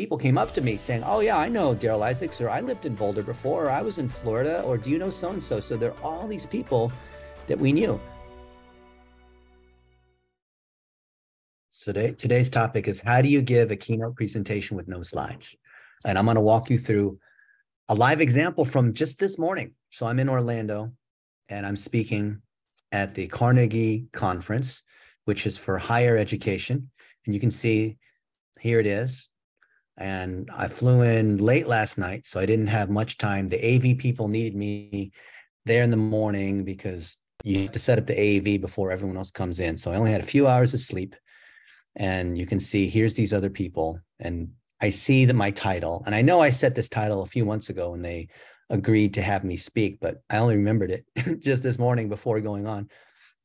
people came up to me saying, oh yeah, I know Daryl Isaacs, or I lived in Boulder before, or I was in Florida, or do you know so-and-so? So there are all these people that we knew. So today's topic is, how do you give a keynote presentation with no slides? And I'm going to walk you through a live example from just this morning. So I'm in Orlando and I'm speaking at the Carnegie Conference, which is for higher education. And you can see here it is. And I flew in late last night, so I didn't have much time. The AV people needed me there in the morning because you have to set up the AV before everyone else comes in. So I only had a few hours of sleep. And you can see here's these other people. And I see that my title, and I know I set this title a few months ago when they agreed to have me speak, but I only remembered it just this morning before going on.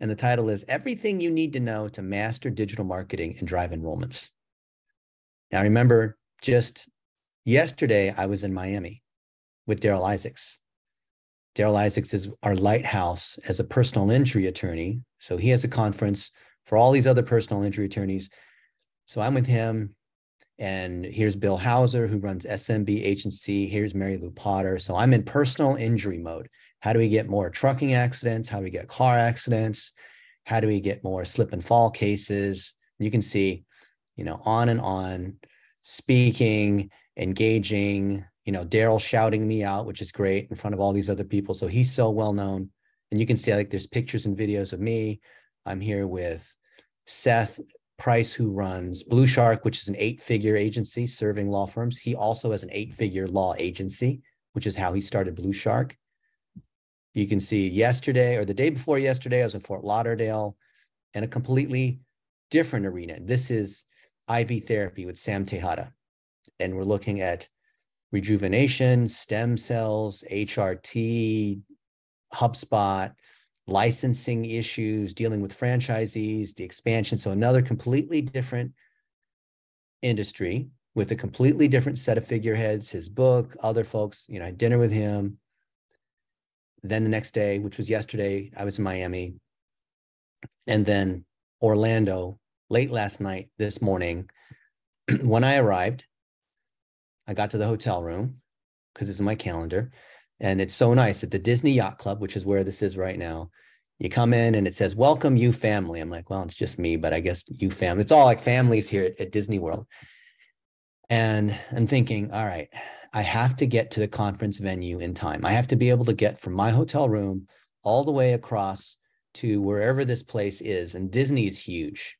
And the title is Everything You Need to Know to Master Digital Marketing and Drive Enrollments. Now, remember, just yesterday, I was in Miami with Daryl Isaacs. Daryl Isaacs is our lighthouse as a personal injury attorney. So he has a conference for all these other personal injury attorneys. So I'm with him. And here's Bill Hauser, who runs SMB Agency. Here's Mary Lou Potter. So I'm in personal injury mode. How do we get more trucking accidents? How do we get car accidents? How do we get more slip and fall cases? You can see, on and on, speaking, engaging, Daryl shouting me out, which is great in front of all these other people. So he's so well known. And you can see there's pictures and videos of me. I'm here with Seth Price, who runs Blue Shark, which is an 8-figure agency serving law firms. He also has an 8-figure law agency, which is how he started Blue Shark. You can see yesterday or the day before yesterday, I was in Fort Lauderdale in a completely different arena. This is IV therapy with Sam Tejada. And we're looking at rejuvenation, stem cells, HRT, HubSpot, licensing issues, dealing with franchisees, the expansion. So another completely different industry with a completely different set of figureheads, his book, other folks, I had dinner with him. Then the next day, which was yesterday, I was in Miami. And then Orlando, late last night, this morning. When I arrived, I got to the hotel room because it's in my calendar. And it's so nice at the Disney Yacht Club, which is where this is right now. You come in and it says, welcome, you family. I'm like, well, it's just me, but I guess you family. It's all like families here at Disney World. And I'm thinking, all right, I have to get to the conference venue in time. I have to be able to get from my hotel room all the way across to wherever this place is. And Disney is huge.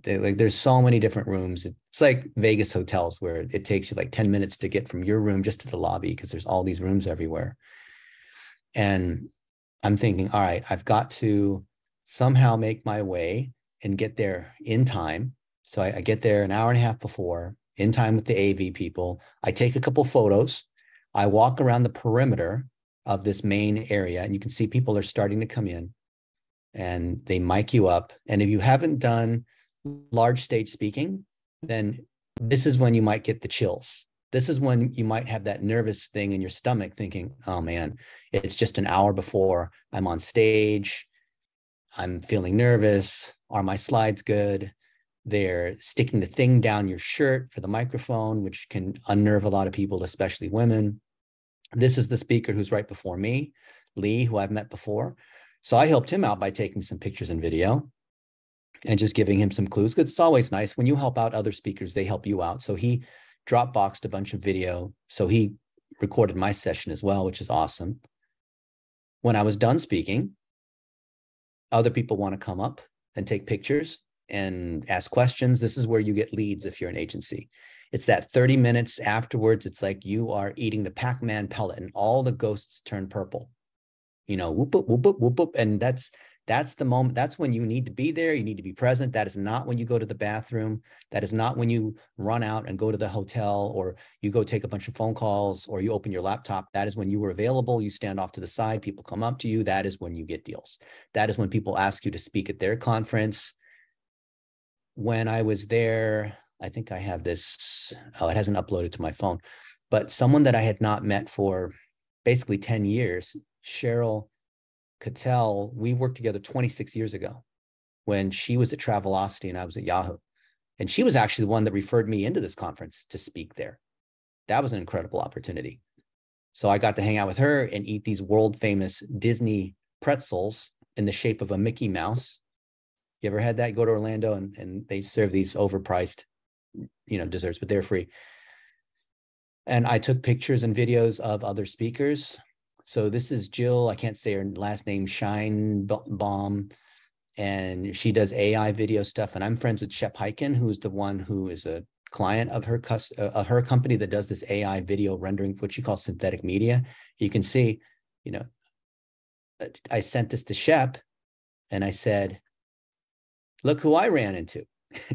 There's so many different rooms. It's like Vegas hotels where it takes you like 10 minutes to get from your room just to the lobby because there's all these rooms everywhere. And I'm thinking, all right, I've got to somehow make my way and get there in time. So I get there an hour and a half before, in time with the AV people. I take a couple photos. I walk around the perimeter of this main area, and you can see people are starting to come in and they mic you up. And if you haven't done large stage speaking, then this is when you might get the chills. This is when you might have that nervous thing in your stomach thinking, oh man, it's just an hour before I'm on stage. I'm feeling nervous. Are my slides good? They're sticking the thing down your shirt for the microphone, which can unnerve a lot of people, especially women. This is the speaker who's right before me, Lee, who I've met before. So I helped him out by taking some pictures and video and just giving him some clues, because it's always nice when you help out other speakers, they help you out. So he Dropboxed a bunch of video. So he recorded my session as well, which is awesome. When I was done speaking, other people want to come up and take pictures and ask questions. This is where you get leads if you're an agency. It's that 30 minutes afterwards. It's like you are eating the Pac-Man pellet and all the ghosts turn purple. Whoop, whoop, whoop, whoop, whoop, whoop. And that's the moment. That's when you need to be there. You need to be present. That is not when you go to the bathroom. That is not when you run out and go to the hotel, or you go take a bunch of phone calls, or you open your laptop. That is when you were available. You stand off to the side. People come up to you. That is when you get deals. That is when people ask you to speak at their conference. When I was there, I think I have this. Oh, it hasn't uploaded to my phone. But someone that I had not met for basically 10 years, Cheryl Cattell, we worked together 26 years ago when she was at Travelocity and I was at Yahoo. And she was actually the one that referred me into this conference to speak there. That was an incredible opportunity. So I got to hang out with her and eat these world famous Disney pretzels in the shape of a Mickey Mouse. You ever had that? You go to Orlando and they serve these overpriced, desserts, but they're free. And I took pictures and videos of other speakers. So this is Jill, I can't say her last name, Scheinbaum, and she does AI video stuff. And I'm friends with Shep Hyken, who's the one who is a client of her company that does this AI video rendering, what she calls synthetic media. You can see, I sent this to Shep and I said, look who I ran into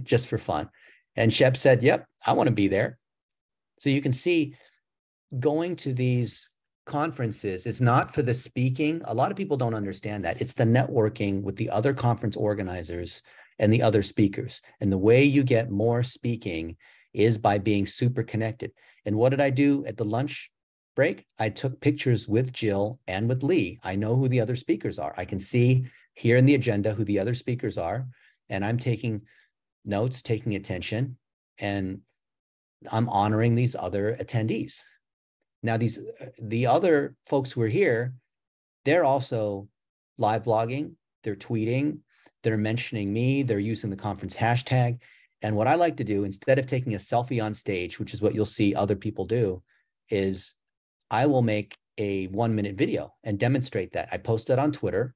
just for fun. And Shep said, yep, I want to be there. So you can see going to these conferences is not for the speaking. A lot of people don't understand that. It's the networking with the other conference organizers and the other speakers. And the way you get more speaking is by being super connected. And what did I do at the lunch break? I took pictures with Jill and with Lee. I know who the other speakers are. I can see here in the agenda who the other speakers are. And I'm taking notes, taking attention, and I'm honoring these other attendees. Now, the other folks who are here, they're also live blogging, they're tweeting, they're mentioning me, they're using the conference hashtag. And what I like to do, instead of taking a selfie on stage, which is what you'll see other people do, is I will make a 1-minute video and demonstrate that. I post that on Twitter.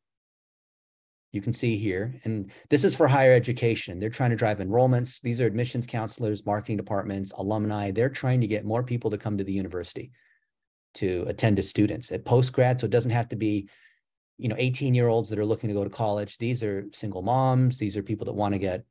You can see here, and this is for higher education. They're trying to drive enrollments. These are admissions counselors, marketing departments, alumni. They're trying to get more people to come to the university to attend to students at postgrad. So it doesn't have to be, 18-year-olds that are looking to go to college. These are single moms. These are people that want to get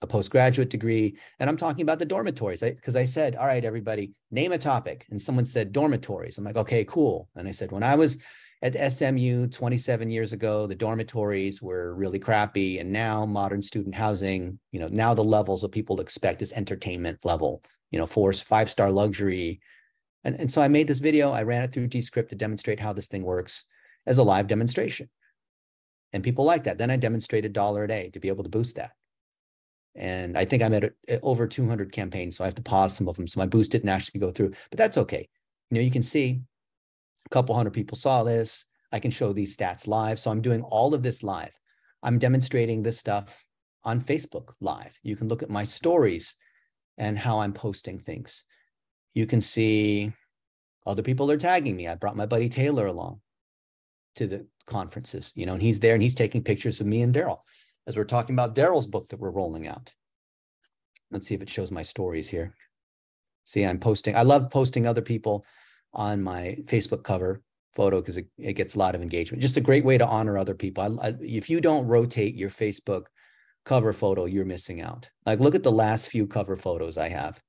a postgraduate degree. And I'm talking about the dormitories, because I said, all right, everybody, name a topic. And someone said dormitories. I'm like, okay, cool. And I said, when I was at SMU 27 years ago, the dormitories were really crappy. And now modern student housing, now the levels of people expect is entertainment level, 4-5-star luxury. And so I made this video. I ran it through Descript to demonstrate how this thing works as a live demonstration. And people like that. Then I demonstrated $1 a day to be able to boost that. And I think I'm at over 200 campaigns, so I have to pause some of them. So my boost didn't actually go through, but that's okay. You can see a couple hundred people saw this. I can show these stats live. So I'm doing all of this live. I'm demonstrating this stuff on Facebook live. You can look at my stories and how I'm posting things. You can see other people are tagging me. I brought my buddy Taylor along to the conferences, and he's there and he's taking pictures of me and Daryl as we're talking about Daryl's book that we're rolling out. Let's see if it shows my stories here. See, I'm posting. I love posting other people on my Facebook cover photo because it gets a lot of engagement. Just a great way to honor other people. If you don't rotate your Facebook cover photo, you're missing out. Like, look at the last few cover photos I have.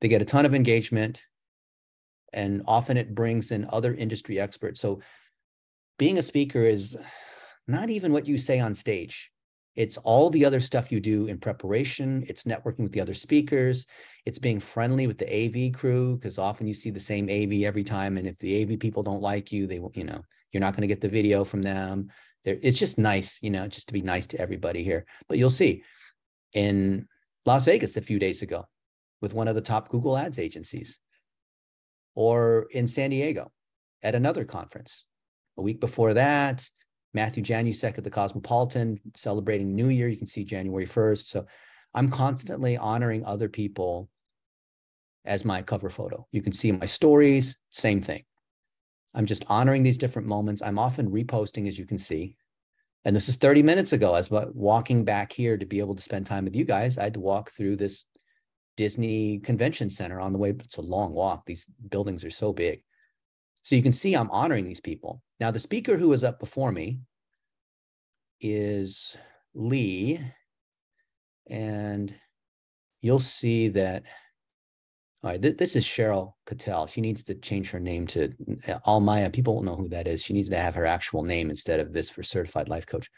They get a ton of engagement, and often it brings in other industry experts. So being a speaker is not even what you say on stage. It's all the other stuff you do in preparation. It's networking with the other speakers. It's being friendly with the AV crew, because often you see the same AV every time. And if the AV people don't like you, you're not going to get the video from them. It's just nice, just to be nice to everybody here. But you'll see in Las Vegas a few days ago with one of the top Google Ads agencies, or in San Diego at another conference. A week before that, Matthew Janusek at the Cosmopolitan celebrating New Year. You can see January 1st. So I'm constantly honoring other people as my cover photo. You can see my stories, same thing. I'm just honoring these different moments. I'm often reposting, as you can see. And this is 30 minutes ago. As I was walking back here to be able to spend time with you guys, I had to walk through this Disney Convention Center on the way. It's a long walk. These buildings are so big. So you can see I'm honoring these people. Now, the speaker who was up before me is Lee, and you'll see that, all right, this is Cheryl Cattell. She needs to change her name to Almaya. People won't know who that is. She needs to have her actual name instead of this for Certified Life Coach.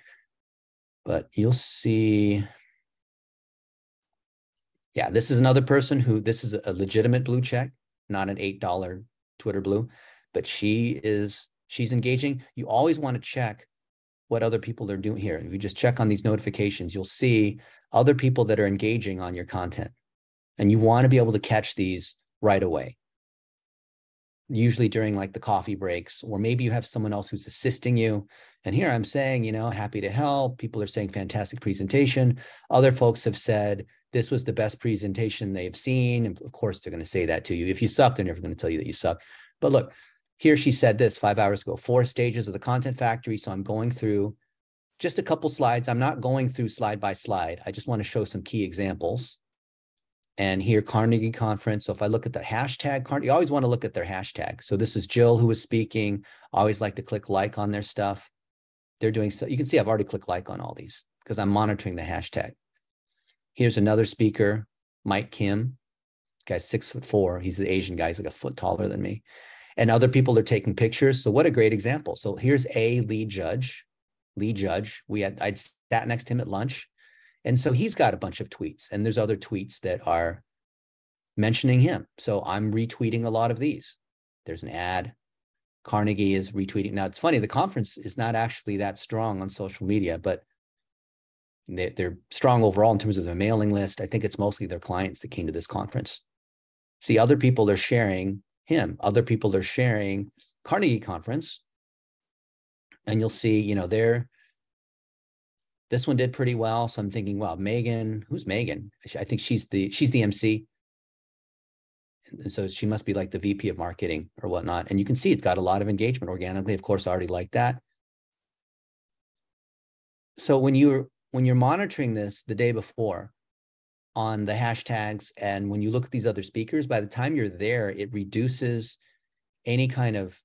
But you'll see, yeah, this is another person who, this is a legitimate blue check, not an $8 Twitter blue, but she's engaging. You always want to check what other people are doing here. If you just check on these notifications, you'll see other people that are engaging on your content. And you want to be able to catch these right away. Usually during like the coffee breaks, or maybe you have someone else who's assisting you. And here I'm saying, happy to help. People are saying fantastic presentation. Other folks have said this was the best presentation they've seen. And of course, they're going to say that to you. If you suck, they're never going to tell you that you suck. But look, here she said this 5 hours ago, 4 stages of the content factory. So I'm going through just a couple slides. I'm not going through slide by slide. I just want to show some key examples. And here, Carnegie Conference. So if I look at the hashtag, you always want to look at their hashtag. So this is Jill who was speaking. I always like to click like on their stuff. They're doing so. You can see I've already clicked like on all these because I'm monitoring the hashtag. Here's another speaker, Mike Kim. This guy's 6'4". He's the Asian guy. He's like a foot taller than me. And other people are taking pictures. So what a great example. So here's a lead judge. I'd sat next to him at lunch. And so he's got a bunch of tweets, and there's other tweets that are mentioning him. So I'm retweeting a lot of these. There's an ad. Carnegie is retweeting. Now, it's funny, the conference is not actually that strong on social media, but they're strong overall in terms of their mailing list. I think it's mostly their clients that came to this conference. See, other people are sharing him. Other people are sharing Carnegie Conference. And you'll see, this one did pretty well. So I'm thinking, wow, Megan, who's Megan? I think she's the MC. And so she must be like the VP of marketing or whatnot. And you can see it's got a lot of engagement organically. Of course, I already like that. So when you're monitoring this the day before on the hashtags, and when you look at these other speakers, by the time you're there, it reduces any kind of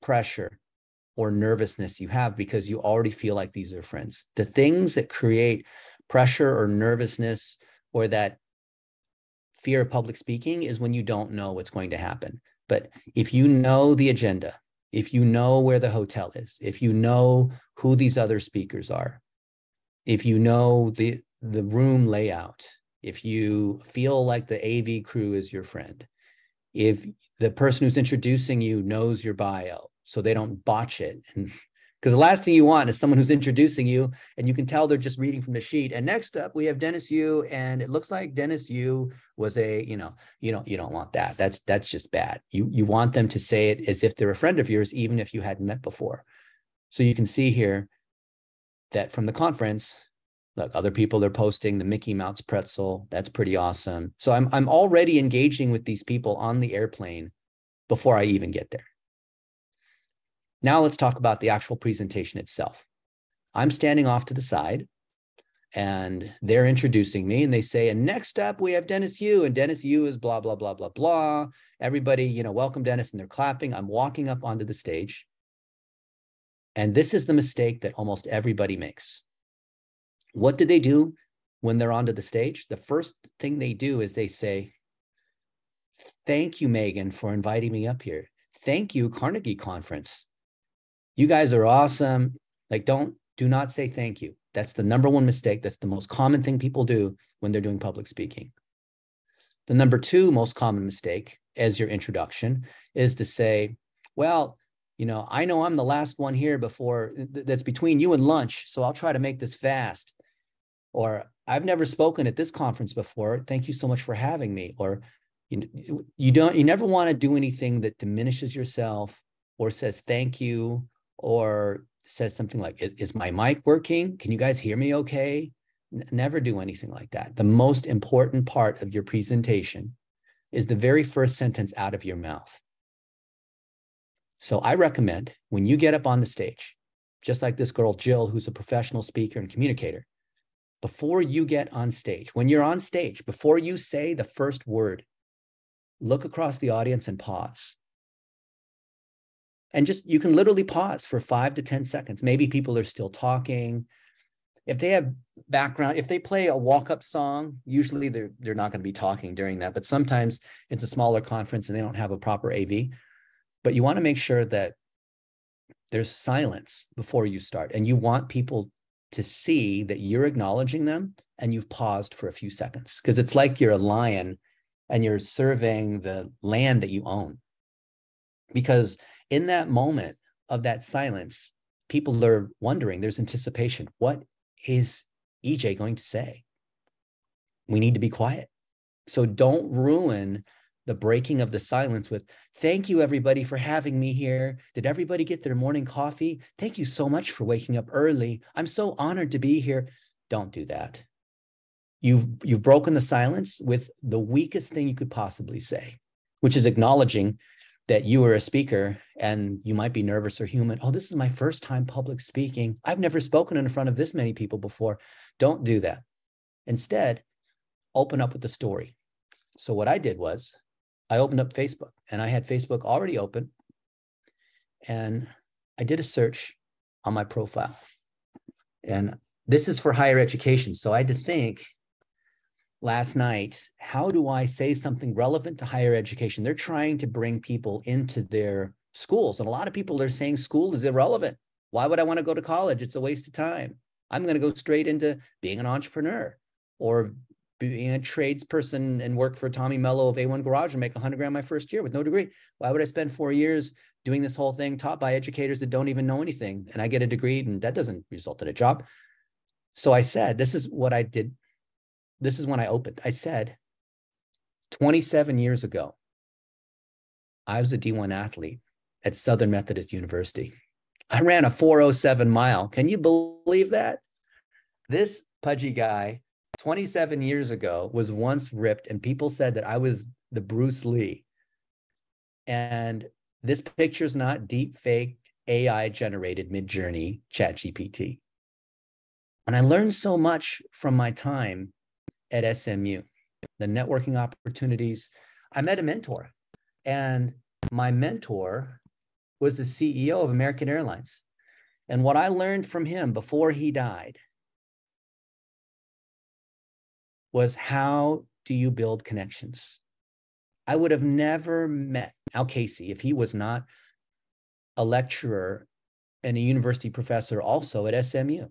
pressure or nervousness you have because you already feel like these are friends. The things that create pressure or nervousness or that fear of public speaking is when you don't know what's going to happen. But if you know the agenda, if you know where the hotel is, if you know who these other speakers are, if you know the room layout, if you feel like the AV crew is your friend, if the person who's introducing you knows your bio, so they don't botch it. And because the last thing you want is someone who's introducing you and you can tell they're just reading from the sheet. And next up we have Dennis Yu, and it looks like Dennis Yu was you don't want that. That's just bad. You want them to say it as if they're a friend of yours, even if you hadn't met before. So you can see here that from the conference, look, other people are posting the Mickey Mouse pretzel. That's pretty awesome. So I'm already engaging with these people on the airplane before I even get there. Now let's talk about the actual presentation itself. I'm standing off to the side and they're introducing me and they say, and next up we have Dennis Yu, and Dennis Yu is blah, blah, blah, blah, blah. Everybody, welcome Dennis, and they're clapping. I'm walking up onto the stage. And this is the mistake that almost everybody makes. What do they do when they're onto the stage? The first thing they do is they say, thank you, Megan, for inviting me up here. Thank you, Carnegie Conference. You guys are awesome. Like, do not say thank you. That's the number one mistake. That's the most common thing people do when they're doing public speaking. The number 2 most common mistake as your introduction is to say, well, I know I'm the last one here that's between you and lunch, so I'll try to make this fast. Or I've never spoken at this conference before. Thank you so much for having me. Or you never want to do anything that diminishes yourself or says thank you, or says something like, is my mic working? Can you guys hear me okay? Never do anything like that. The most important part of your presentation is the very first sentence out of your mouth. So I recommend when you get up on the stage, just like this girl, Jill, who's a professional speaker and communicator, before you get on stage, when you're on stage, before you say the first word, look across the audience and pause. And you can literally pause for 5 to 10 seconds. Maybe people are still talking. If they have background, if they play a walk-up song, usually they're not going to be talking during that, but sometimes it's a smaller conference and they don't have a proper AV. But you want to make sure that there's silence before you start, and you want people to see that you're acknowledging them and you've paused for a few seconds, because it's like you're a lion and you're surveying the land that you own. Because in that moment of that silence, people are wondering, there's anticipation. What is EJ going to say? We need to be quiet. So don't ruin the breaking of the silence with, thank you, everybody, for having me here. Did everybody get their morning coffee? Thank you so much for waking up early. I'm so honored to be here. Don't do that. You've broken the silence with the weakest thing you could possibly say, which is acknowledging that you are a speaker and you might be nervous or human. Oh, this is my first time public speaking. I've never spoken in front of this many people before. Don't do that. Instead, open up with the story. So what I did was I opened up Facebook, and I had Facebook already open, and I did a search on my profile. And this is for higher education. So I had to think last night, how do I say something relevant to higher education? They're trying to bring people into their schools. And a lot of people are saying school is irrelevant. Why would I want to go to college? It's a waste of time. I'm going to go straight into being an entrepreneur or being a tradesperson and work for Tommy Mello of A1 Garage and make $100,000 my first year with no degree. Why would I spend 4 years doing this whole thing taught by educators that don't even know anything? And I get a degree and that doesn't result in a job. So I said, this is what I did. This is when I opened. I said, 27 years ago, I was a D1 athlete at Southern Methodist University. I ran a 4:07 mile. Can you believe that? This pudgy guy, 27 years ago, was once ripped, and people said that I was the Bruce Lee. And this picture's not deep faked, AI generated Mid-Journey ChatGPT. And I learned so much from my time at SMU, the networking opportunities. I met a mentor, and my mentor was the CEO of American Airlines. And what I learned from him before he died was, how do you build connections? I would have never met Al Casey if he was not a lecturer and a university professor also at SMU.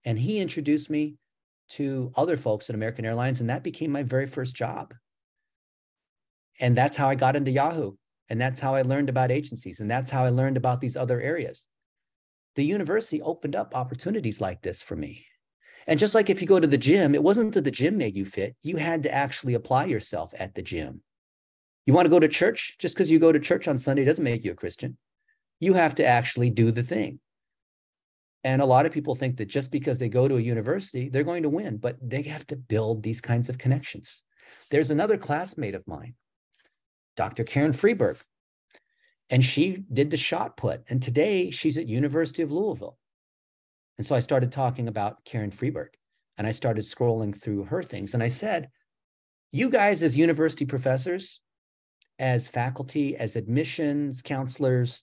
And he introduced me to other folks at American Airlines, and that became my very first job. And that's how I got into Yahoo. And that's how I learned about agencies. And that's how I learned about these other areas. The university opened up opportunities like this for me. And just like if you go to the gym, it wasn't that the gym made you fit. You had to actually apply yourself at the gym. You want to go to church? Just because you go to church on Sunday doesn't make you a Christian. You have to actually do the thing. And a lot of people think that just because they go to a university, they're going to win, but they have to build these kinds of connections. There's another classmate of mine, Dr. Karen Freeberg, and she did the shot put. And today she's at University of Louisville. And so I started talking about Karen Freeberg, and I started scrolling through her things. And I said, you guys as university professors, as faculty, as admissions counselors,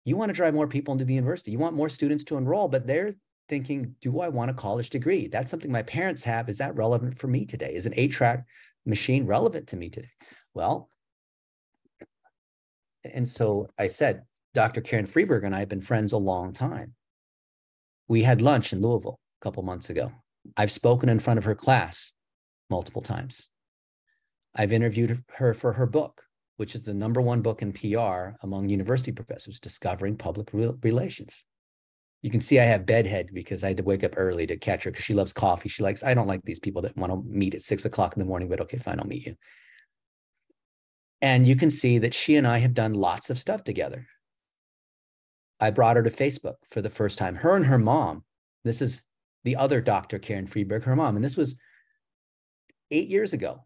you want to drive more people into the university. You want more students to enroll, but they're thinking, do I want a college degree? That's something my parents have. Is that relevant for me today? Is an 8-track machine relevant to me today? Well, and so I said, Dr. Karen Freeberg and I have been friends a long time. We had lunch in Louisville a couple months ago. I've spoken in front of her class multiple times. I've interviewed her for her book, which is the #1 book in PR among university professors, Discovering Public Relations. You can see I have bedhead because I had to wake up early to catch her because she loves coffee. I don't like these people that want to meet at 6 o'clock in the morning, but okay, fine, I'll meet you. And you can see that she and I have done lots of stuff together. I brought her to Facebook for the first time. Her and her mom, this is the other Dr. Karen Freeberg, her mom, and this was 8 years ago.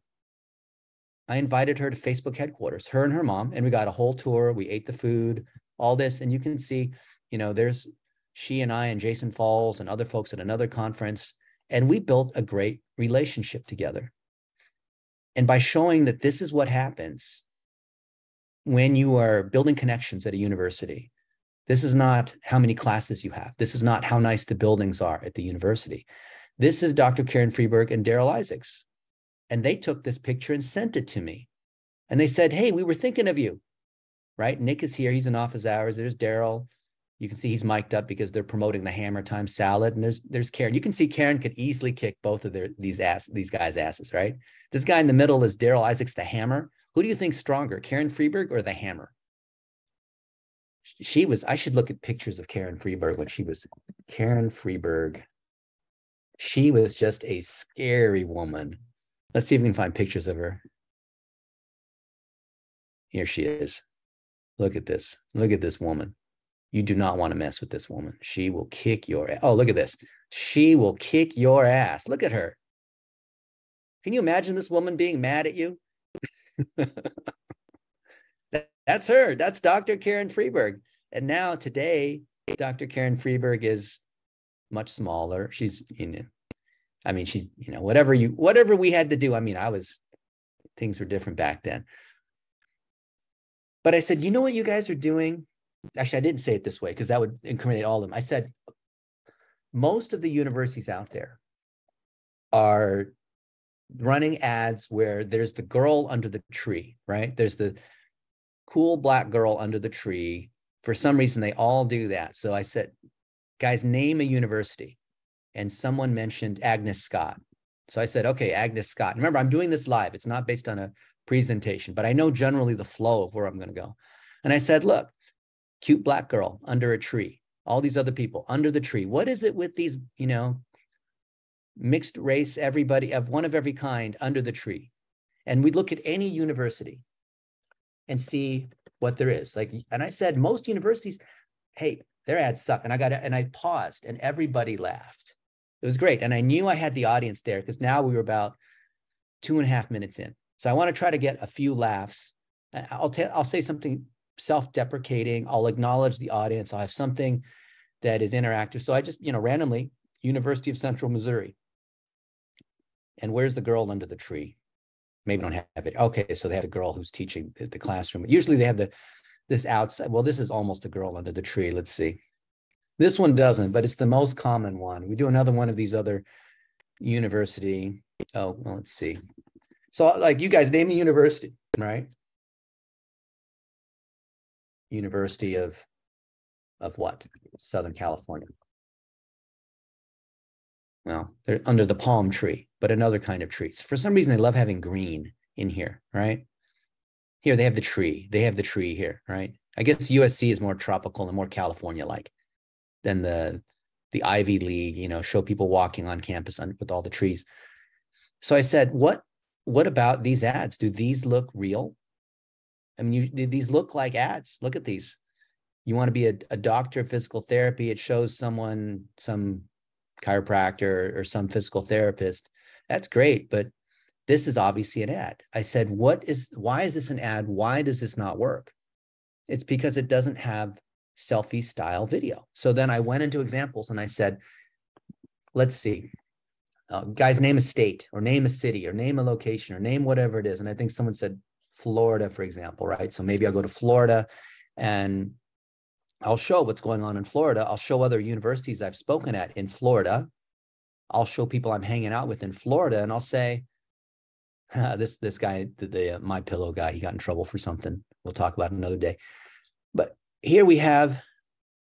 I invited her to Facebook headquarters, her and her mom, and we got a whole tour. We ate the food, all this. And you can see, there's she and I and Jason Falls and other folks at another conference, and we built a great relationship together. And by showing that this is what happens when you are building connections at a university, this is not how many classes you have. This is not how nice the buildings are at the university. This is Dr. Karen Freeberg and Daryl Isaacs. And they took this picture and sent it to me. And they said, hey, we were thinking of you, right? Nick is here. He's in office hours. There's Daryl. You can see he's mic'd up because they're promoting the Hammer Time salad. And there's Karen. You can see Karen could easily kick both of these guys' asses, right? This guy in the middle is Daryl Isaacs, the Hammer. Who do you think's stronger, Karen Freeberg or the Hammer? she was, I should look at pictures of Karen Freeberg when she was Karen Freeberg. She was just a scary woman. Let's see if we can find pictures of her. Here she is. Look at this. Look at this woman. You do not want to mess with this woman. She will kick your ass. Oh, look at this. She will kick your ass. Look at her. Can you imagine this woman being mad at you? That's her. That's Dr. Karen Freeberg. And now today, Dr. Karen Freeberg is much smaller. She's, I mean, she's, whatever we had to do. I mean, things were different back then. But I said, you know what you guys are doing? Actually, I didn't say it this way because that would incriminate all of them. I said, most of the universities out there are running ads where there's the girl under the tree, right? There's the cool black girl under the tree. For some reason, they all do that. So I said, guys, name a university. And someone mentioned Agnes Scott. So I said, okay, Agnes Scott. Remember, I'm doing this live. It's not based on a presentation, but I know generally the flow of where I'm going to go. And I said, look, cute black girl under a tree, all these other people under the tree. What is it with these, mixed race, everybody of one of every kind under the tree? And we look at any university and see what there is. And I said, most universities, hey, their ads suck. And I paused and everybody laughed. It was great. And I knew I had the audience there because now we were about 2.5 minutes in. So I want to try to get a few laughs. I'll say something self-deprecating. I'll acknowledge the audience. I'll have something that is interactive. So I just, randomly, University of Central Missouri. And where's the girl under the tree? Maybe don't have it. Okay, so they have a girl who's teaching the classroom. Usually they have this outside. Well, this is almost a girl under the tree. Let's see. This one doesn't, but it's the most common one. We do another one of these other university. Oh, well, let's see. So you guys name the university, right? University of what? Southern California. Well, they're under the palm tree, but another kind of trees. For some reason, they love having green in here, right? Here, they have the tree. They have the tree here, right? I guess USC is more tropical and more California-like than the Ivy League, show people walking on campus with all the trees. So I said, what about these ads? Do these look real? I mean, these look like ads. Look at these. You want to be a doctor of physical therapy. It shows some chiropractor or some physical therapist. That's great, but this is obviously an ad. I said, why is this an ad? Why does this not work? It's because it doesn't have selfie style video. So then I went into examples and I said, let's see, guys, name a state or name a city or name a location or name whatever it is. And I think someone said Florida, for example, right? So maybe I'll go to Florida and I'll show what's going on in Florida. I'll show other universities I've spoken at in Florida. I'll show people I'm hanging out with in Florida, and I'll say, this guy, the My Pillow guy, he got in trouble for something. We'll talk about it another day. But here we have,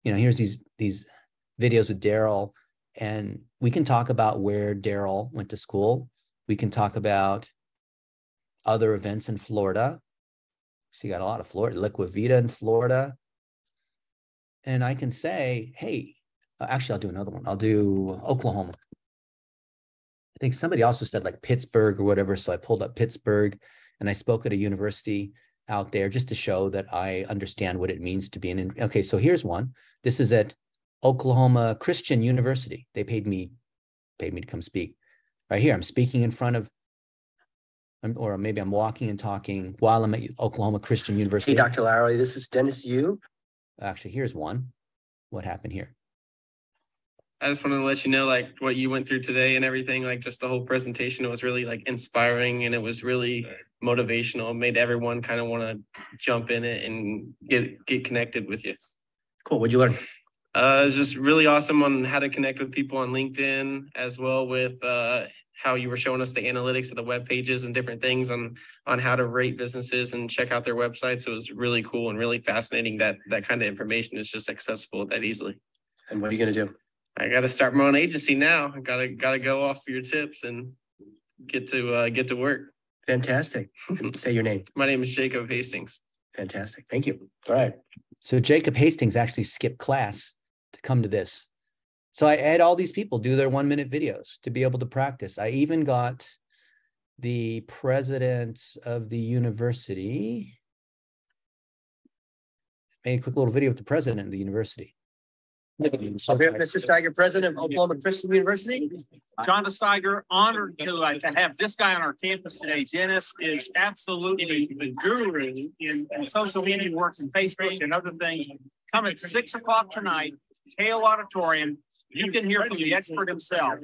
here's these videos with Daryl, and we can talk about where Daryl went to school. We can talk about other events in Florida. So you got a lot of Florida, Liqua Vita in Florida. And I can say, hey, actually, I'll do another one. I'll do Oklahoma. I think somebody also said Pittsburgh or whatever. So I pulled up Pittsburgh and I spoke at a university out there just to show that I understand what it means to be okay, so here's one. This is at Oklahoma Christian University. They paid me to come speak. Right here, I'm speaking in front of, or maybe I'm walking and talking while I'm at Oklahoma Christian University. Hey, Dr. Lowery, this is Dennis Yu. Actually, here's one. What happened here? I just wanted to let you know, what you went through today and everything, just the whole presentation, it was really inspiring and it was really motivational. It made everyone kind of want to jump in it and get connected with you. Cool. What'd you learn? It was just really awesome on how to connect with people on LinkedIn, as well with how you were showing us the analytics of the web pages and different things on how to rate businesses and check out their websites. It was really cool and really fascinating that kind of information is just accessible that easily. And what are you going to do? I got to start my own agency now. I gotta go off your tips and get to work. Fantastic. Say your name. My name is Jacob Hastings. Fantastic. Thank you. All right. So Jacob Hastings actually skipped class to come to this. So I had all these people do their 1-minute videos to be able to practice. I even got the president of the university, made a quick little video with the president of the university. Mr. Steiger, president of Oklahoma Christian University. John Steiger, honored to have this guy on our campus today. Dennis is absolutely the guru in social media work and Facebook and other things. Come at 6 o'clock tonight, Kale Auditorium. You can hear from the expert himself.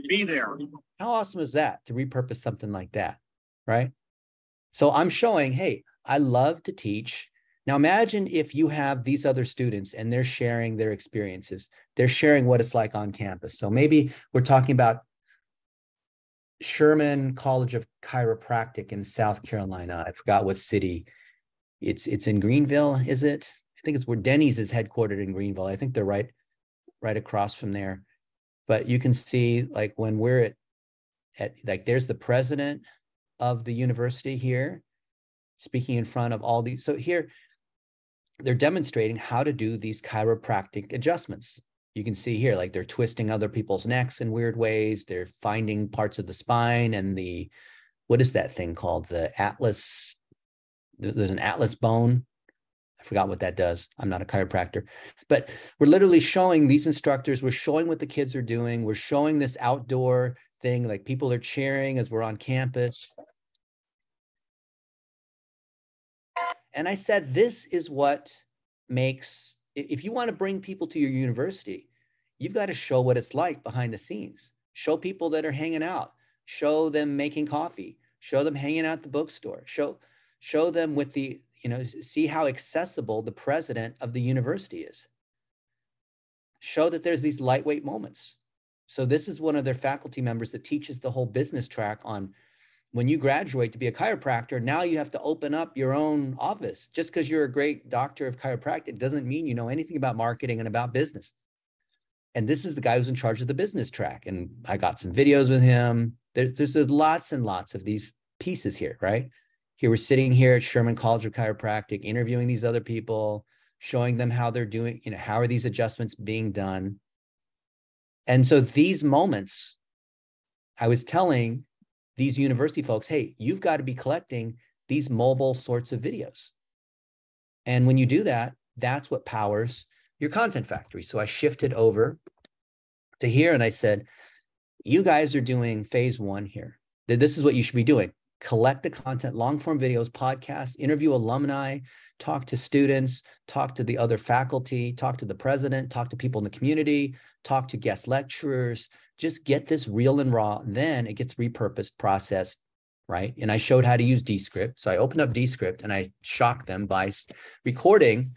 Be there. How awesome is that to repurpose something like that, right? So I'm showing, hey, I love to teach. Now imagine if you have these other students and they're sharing their experiences. They're sharing what it's like on campus. So maybe we're talking about Sherman College of Chiropractic in South Carolina. I forgot what city. It's in Greenville, is it? I think it's where Denny's is headquartered in Greenville. I think they're right across from there. But you can see like when we're at like there's the president of the university here speaking in front of all these. So here they're demonstrating how to do these chiropractic adjustments. You can see here, like they're twisting other people's necks in weird ways. They're finding parts of the spine and the, what is that thing called? The atlas, there's an atlas bone. I forgot what that does. I'm not a chiropractor, but we're literally showing these instructors, we're showing what the kids are doing. We're showing this outdoor thing, like people are cheering as we're on campus. And I said, this is what makes, if you want to bring people to your university, you've got to show what it's like behind the scenes. Show people that are hanging out, show them making coffee, show them hanging out at the bookstore, show them with the, see how accessible the president of the university is. Show that there's these lightweight moments. So this is one of their faculty members that teaches the whole business track on when you graduate to be a chiropractor, now you have to open up your own office. Just because you're a great doctor of chiropractic doesn't mean you know anything about marketing and about business. And this is the guy who's in charge of the business track. And I got some videos with him. There's lots and lots of these pieces here, right? Here we're sitting here at Sherman College of Chiropractic, interviewing these other people, showing them how they're doing, how are these adjustments being done? And so these moments, I was telling these university folks, hey, you've got to be collecting these mobile sorts of videos. And when you do that, that's what powers your content factory. So I shifted over to here and I said, you guys are doing phase 1 here. This is what you should be doing. Collect the content, long form videos, podcasts, interview alumni, talk to students, talk to the other faculty, talk to the president, talk to people in the community, talk to guest lecturers, just get this real and raw. Then it gets repurposed, processed, right? And I showed how to use Descript. So I opened up Descript and I shocked them by recording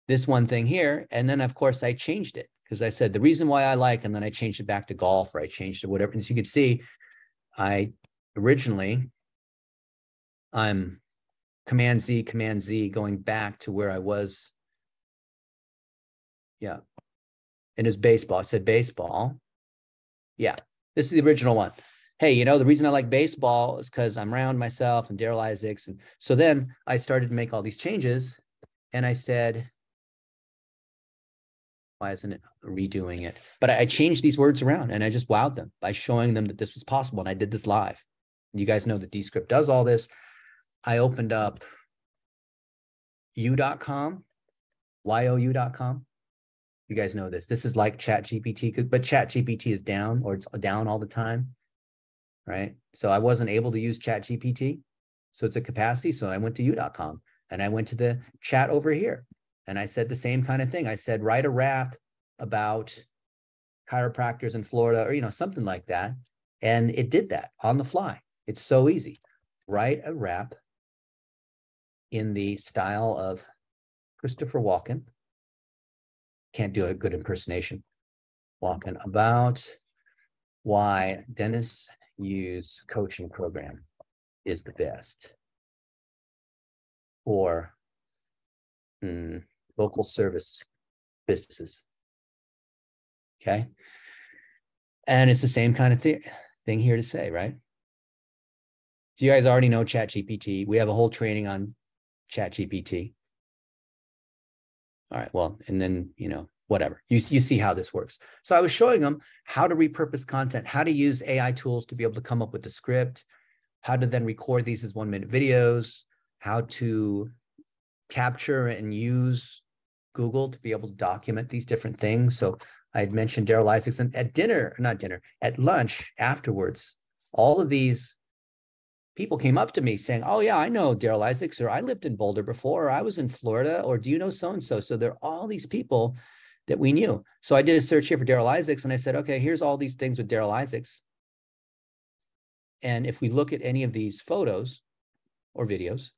this one thing here. And then of course I changed it because I said the reason why I like, and then I changed it back to golf or I changed it whatever. And so you can see I'm Command Z going back to where I was. Yeah. And it's baseball. I said baseball. Yeah, this is the original one. Hey, the reason I like baseball is because I'm around myself and Daryl Isaacs. And so then I started to make all these changes and I said, why isn't it redoing it? But I changed these words around and I just wowed them by showing them that this was possible. And I did this live. You guys know that Descript does all this. I opened up you.com, you.com. You guys know this. This is like ChatGPT, but ChatGPT is down or it's down all the time, right? So I wasn't able to use ChatGPT. So it's a capacity. So I went to you.com and I went to the chat over here and I said the same kind of thing. I said, write a rap about chiropractors in Florida or, something like that. And it did that on the fly. It's so easy. Write a rap in the style of Christopher Walken. Can't do a good impersonation. Walken about why Dennis Yu's coaching program is the best for local service businesses. Okay. And it's the same kind of thing here to say, right? So you guys already know ChatGPT. We have a whole training on ChatGPT. All right, well, and then, whatever. You see how this works. So I was showing them how to repurpose content, how to use AI tools to be able to come up with the script, how to then record these as 1-minute videos, how to capture and use Google to be able to document these different things. So I had mentioned Daryl Isaacson at lunch afterwards. All of these people came up to me saying, oh yeah, I know Daryl Isaacs, or I lived in Boulder before, or I was in Florida, or do you know so-and-so? So there are all these people that we knew. So I did a search here for Daryl Isaacs, and I said, okay, here's all these things with Daryl Isaacs. And if we look at any of these photos or videos,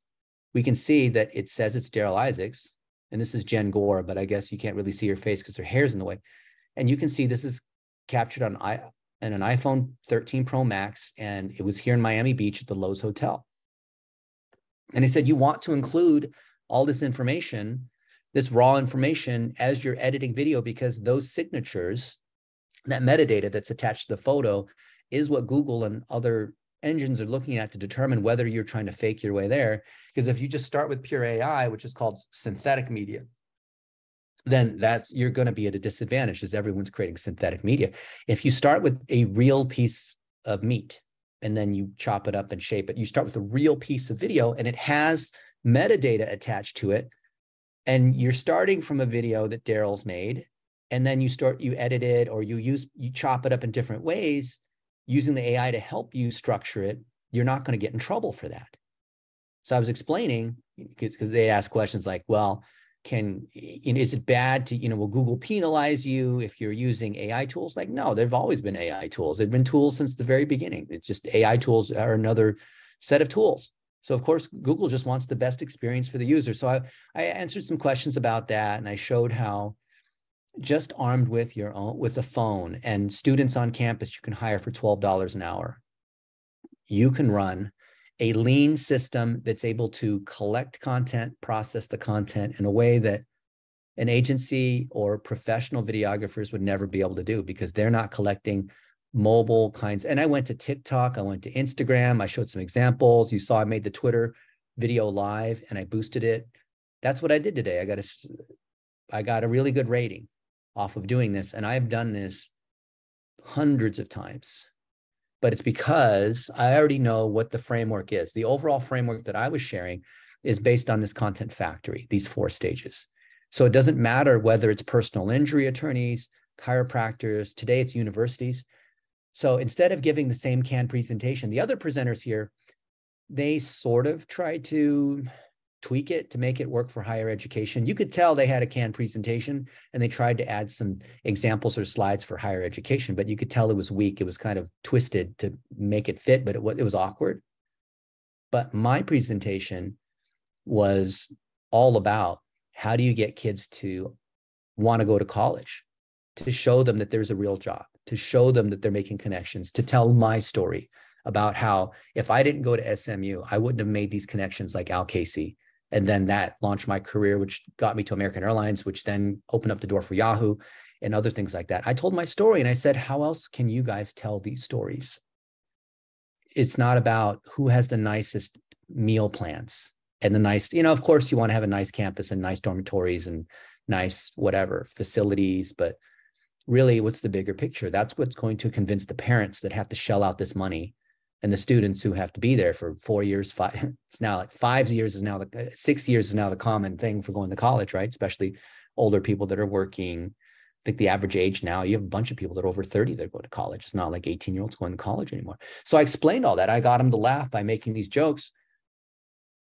we can see that it says it's Daryl Isaacs. And this is Jen Gore, but I guess you can't really see her face because her hair's in the way. And you can see this is captured on an iPhone 13 Pro Max, and it was here in Miami Beach at the Lowe's Hotel. And they said, you want to include all this information, this raw information, as you're editing video, because those signatures, that metadata that's attached to the photo, is what Google and other engines are looking at to determine whether you're trying to fake your way there. Because if you just start with pure AI, which is called synthetic media, then you're going to be at a disadvantage, as everyone's creating synthetic media. If you start with a real piece of meat and then you chop it up and shape it, you start with a real piece of video and it has metadata attached to it, and you're starting from a video that Daryl's made, and then you edit it, or you chop it up in different ways using the AI to help you structure it, you're not going to get in trouble for that. So I was explaining, because they ask questions like, well, is it bad to, will Google penalize you if you're using AI tools? Like, no, there've always been AI tools. They've been tools since the very beginning. It's just AI tools are another set of tools. So of course, Google just wants the best experience for the user. So I answered some questions about that, and I showed how just armed with with a phone and students on campus you can hire for $12 an hour, you can run a lean system that's able to collect content, process the content in a way that an agency or professional videographers would never be able to do, because they're not collecting mobile kinds. And I went to TikTok, I went to Instagram, I showed some examples. You saw I made the Twitter video live and I boosted it. That's what I did today. I got a really good rating off of doing this. And I've done this hundreds of times. But it's because I already know what the framework is. The overall framework that I was sharing is based on this content factory, these 4 stages. So it doesn't matter whether it's personal injury attorneys, chiropractors, today it's universities. So instead of giving the same canned presentation, the other presenters here, they sort of tried to tweak it to make it work for higher education. You could tell they had a canned presentation and they tried to add some examples or slides for higher education, but you could tell it was weak. It was kind of twisted to make it fit, but it was awkward. But my presentation was all about how do you get kids to want to go to college, to show them that there's a real job, to show them that they're making connections, to tell my story about how if I didn't go to SMU, I wouldn't have made these connections like Al Casey. And then that launched my career, which got me to American Airlines, which then opened up the door for Yahoo and other things like that. I told my story and I said, how else can you guys tell these stories? It's not about who has the nicest meal plans and the nice, of course you want to have a nice campus and nice dormitories and nice whatever facilities, but really what's the bigger picture? That's what's going to convince the parents that have to shell out this money, and the students who have to be there for 4 years, it's now like 5 years is now 6 years is now the common thing for going to college, right? Especially older people that are working. I think the average age now, you have a bunch of people that are over 30 that go to college. It's not like 18-year-olds going to college anymore. So I explained all that. I got them to laugh by making these jokes.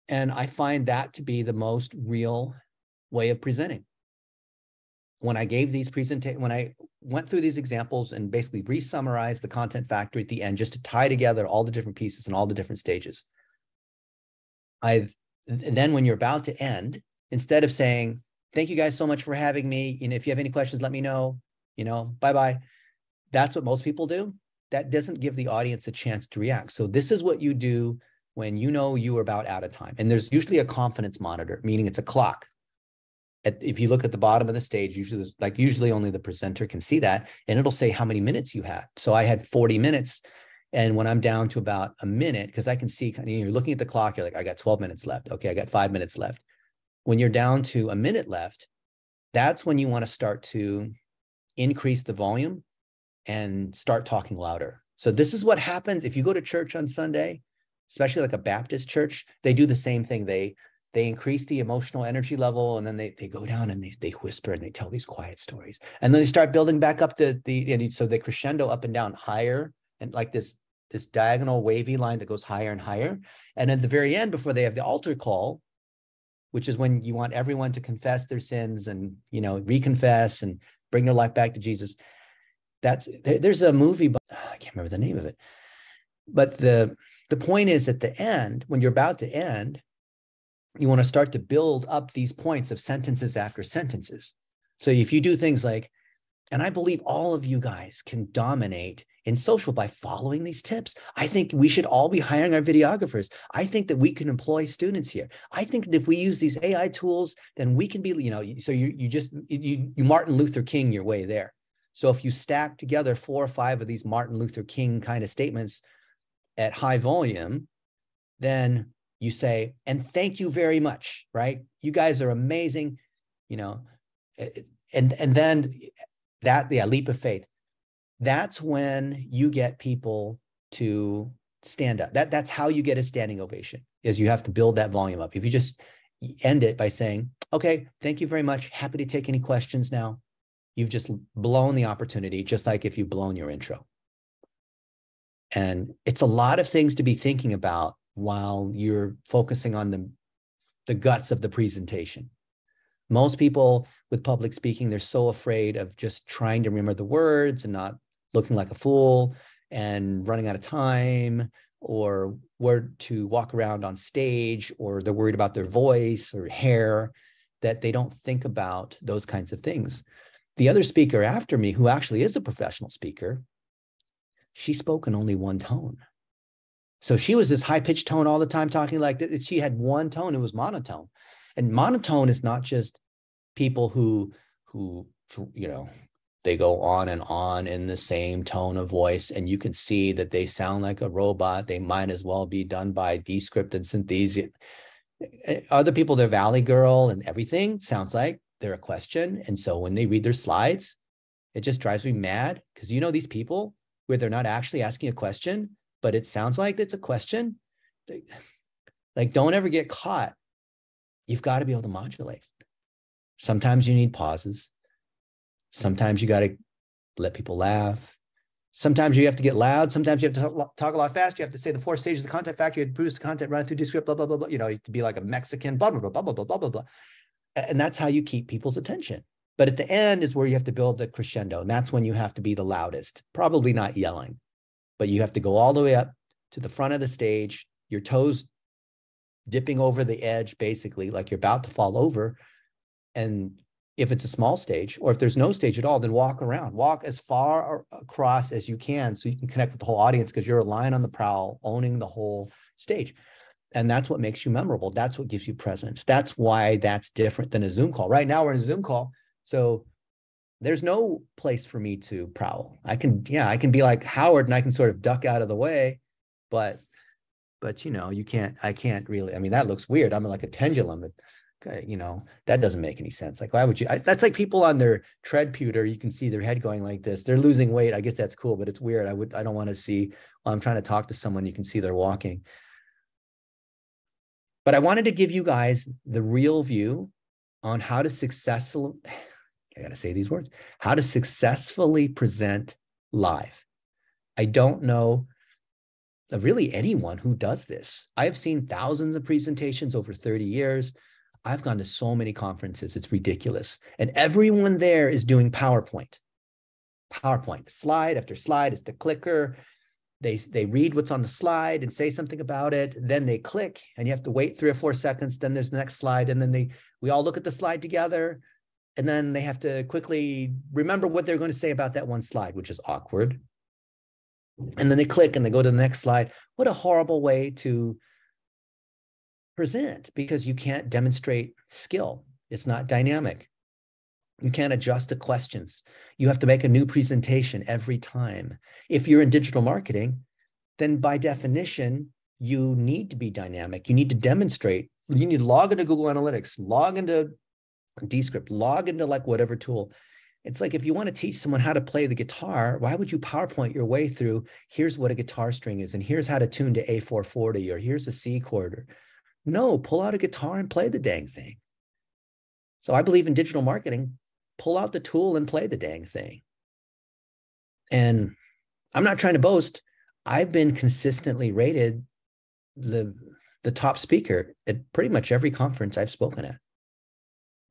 And I find that to be the most real way of presenting. When I gave these when I went through these examples and basically re-summarized the content factory at the end, just to tie together all the different pieces and all the different stages. Then when you're about to end, instead of saying, thank you guys so much for having me, if you have any questions, let me know, bye-bye. That's what most people do. That doesn't give the audience a chance to react. So this is what you do when you are about out of time. And there's usually a confidence monitor, meaning it's a clock. If you look at the bottom of the stage, usually only the presenter can see that, and it'll say how many minutes you had. So I had 40 minutes, And when I'm down to about a minute, because I can see, you're looking at the clock, you're like, I got 12 minutes left. Okay, I got 5 minutes left. When you're down to a minute left, that's when you want to start to increase the volume and start talking louder. So this is what happens if you go to church on Sunday, especially like a Baptist church. They do the same thing. They increase the emotional energy level, and then they go down and they whisper and they tell these quiet stories, and then they start building back up so they crescendo up and down higher, and like this diagonal wavy line that goes higher and higher. And at the very end, before they have the altar call, which is when you want everyone to confess their sins and reconfess and bring their life back to Jesus. There's a movie, but I can't remember the name of it. But the point is, at the end, when you're about to end, you want to start to build up these points of sentences after sentences. So if you do things like, and I believe all of you guys can dominate in social by following these tips. I think we should all be hiring our videographers. I think that we can employ students here. I think that if we use these AI tools, then we can be, so you Martin Luther King your way there. So if you stack together 4 or 5 of these Martin Luther King kind of statements at high volume, then you say, and thank you very much, right? You guys are amazing, and then that, leap of faith. That's when you get people to stand up. That's how you get a standing ovation, is you have to build that volume up. If you just end it by saying, okay, thank you very much. Happy to take any questions now. You've just blown the opportunity, just like if you've blown your intro. And it's a lot of things to be thinking about while you're focusing on the guts of the presentation. Most people with public speaking, they're so afraid of just trying to remember the words and not looking like a fool and running out of time, or where to walk around on stage, or they're worried about their voice or hair, that they don't think about those kinds of things. The other speaker after me, who actually is a professional speaker, she spoke in only one tone. So she was this high-pitched tone all the time, talking like that. She had one tone. It was monotone. And monotone is not just people who they go on in the same tone of voice, and you can see that they sound like a robot. They might as well be done by Descript and Synthesia. Other people, they're Valley Girl, and everything sounds like they're a question. And so when they read their slides, it just drives me mad, because these people where they're not actually asking a question, but it sounds like it's a question. Like, don't ever get caught. You've got to be able to modulate. Sometimes you need pauses. Sometimes you got to let people laugh. Sometimes you have to get loud. Sometimes you have to talk a lot fast. You have to say the 4 stages of the content factor. You have to produce the content, run it through Descript, blah, blah, blah, blah. You have to be like a Mexican, blah, blah, blah, blah, blah, blah, blah, blah. And that's how you keep people's attention. But at the end is where you have to build the crescendo. And that's when you have to be the loudest, probably not yelling, but you have to go all the way up to the front of the stage, your toes dipping over the edge, basically, like you're about to fall over. And if it's a small stage, or if there's no stage at all, then walk around, walk as far across as you can, so you can connect with the whole audience, because you're a lion on the prowl, owning the whole stage. And that's what makes you memorable. That's what gives you presence. That's why that's different than a Zoom call. Right now we're in a Zoom call, so there's no place for me to prowl. I can be like Howard, and I can sort of duck out of the way, but you can't. I can't really. I mean, that looks weird. I'm like a pendulum. That doesn't make any sense. Like, why would you? That's like people on their treadputer. You can see their head going like this. They're losing weight. I guess that's cool, but it's weird. I don't want to see. While I'm trying to talk to someone, you can see they're walking. But I wanted to give you guys the real view on how to successfully, I got to say these words, how to successfully present live. I don't know of really anyone who does this. I have seen thousands of presentations over 30 years. I've gone to so many conferences. It's ridiculous. And everyone there is doing PowerPoint, slide after slide. It's the clicker. They read what's on the slide and say something about it. Then they click, and you have to wait 3 or 4 seconds. Then there's the next slide. And then we all look at the slide together. And then they have to quickly remember what they're going to say about that one slide, which is awkward. And then they click and they go to the next slide. What a horrible way to present, because you can't demonstrate skill. It's not dynamic. You can't adjust to questions. You have to make a new presentation every time. If you're in digital marketing, then by definition, you need to be dynamic. You need to demonstrate. You need to log into Google Analytics, log into Descript, log into like whatever tool. It's like if you want to teach someone how to play the guitar, why would you PowerPoint your way through, here's what a guitar string is, and here's how to tune to A440, or here's a C chord. No, pull out a guitar and play the dang thing. So I believe in digital marketing, pull out the tool and play the dang thing. And I'm not trying to boast. I've been consistently rated the top speaker at pretty much every conference I've spoken at.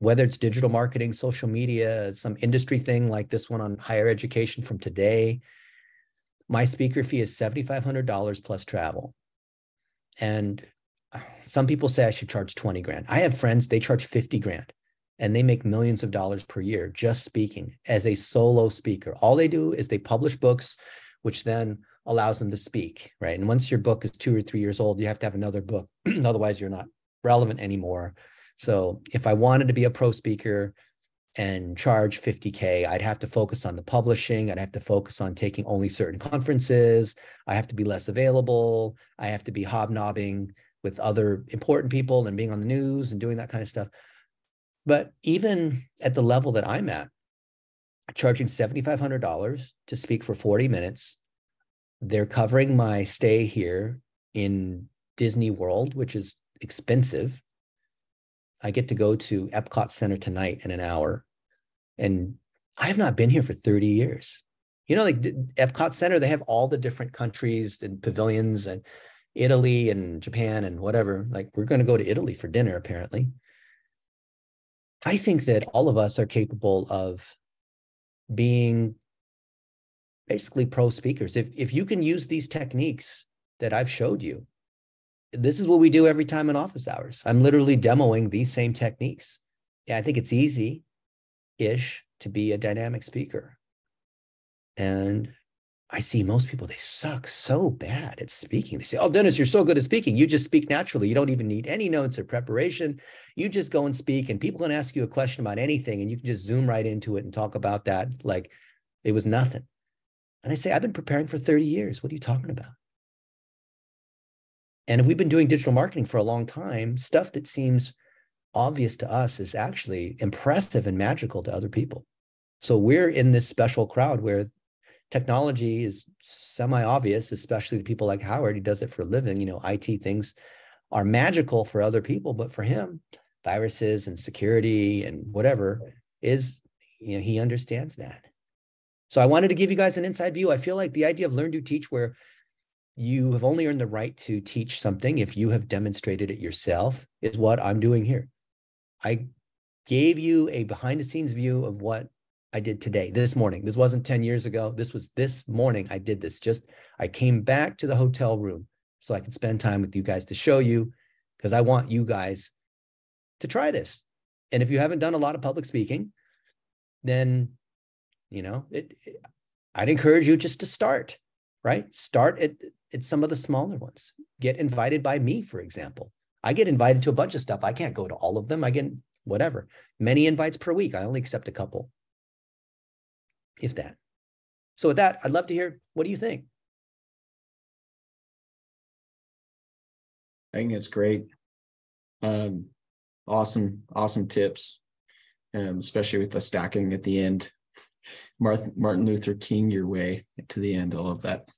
Whether it's digital marketing, social media, some industry thing like this one on higher education from today, my speaker fee is $7,500 plus travel. And some people say I should charge 20 grand. I have friends, they charge 50 grand and they make millions of dollars per year just speaking as a solo speaker. All they do is they publish books, which then allows them to speak, right? And once your book is 2 or 3 years old, you have to have another book. Otherwise, you're not relevant anymore. So if I wanted to be a pro speaker and charge 50K, I'd have to focus on the publishing. I'd have to focus on taking only certain conferences. I have to be less available. I have to be hobnobbing with other important people and being on the news and doing that kind of stuff. But even at the level that I'm at, charging $7,500 to speak for 40 minutes, they're covering my stay here in Disney World, which is expensive. I get to go to Epcot Center tonight in an hour. And I have not been here for 30 years. You know, like Epcot Center, they have all the different countries and pavilions and Italy and Japan and whatever. Like we're going to go to Italy for dinner, apparently. I think that all of us are capable of being basically pro speakers. If you can use these techniques that I've showed you, this is what we do every time in office hours. I'm literally demoing these same techniques. Yeah, I think it's easy-ish to be a dynamic speaker. And I see most people, they suck so bad at speaking. They say, oh, Dennis, you're so good at speaking. You just speak naturally. You don't even need any notes or preparation. You just go and speak and people can ask you a question about anything and you can just zoom right into it and talk about that like it was nothing. And I say, I've been preparing for 30 years. What are you talking about? And if we've been doing digital marketing for a long time, stuff that seems obvious to us is actually impressive and magical to other people. So we're in this special crowd where technology is semi-obvious, especially the people like Howard. He does it for a living. You know, IT things are magical for other people, but for him, viruses and security and whatever is, you know, he understands that. So I wanted to give you guys an inside view. I feel like the idea of learn, do, teach, where you have only earned the right to teach something if you have demonstrated it yourself, is what I'm doing here. I gave you a behind the scenes view of what I did today, this morning. This wasn't 10 years ago. This was this morning. I did this. I came back to the hotel room so I could spend time with you guys to show you, because I want you guys to try this. And if you haven't done a lot of public speaking, then, you know, I'd encourage you just to start, right? Start at some of the smaller ones. Get invited by me, for example. I get invited to a bunch of stuff. I can't go to all of them. I get whatever, many invites per week. I only accept a couple, if that. So with that, I'd love to hear, what do you think? I think it's great. Awesome tips, especially with the stacking at the end. Martin Luther King your way to the end, all of that.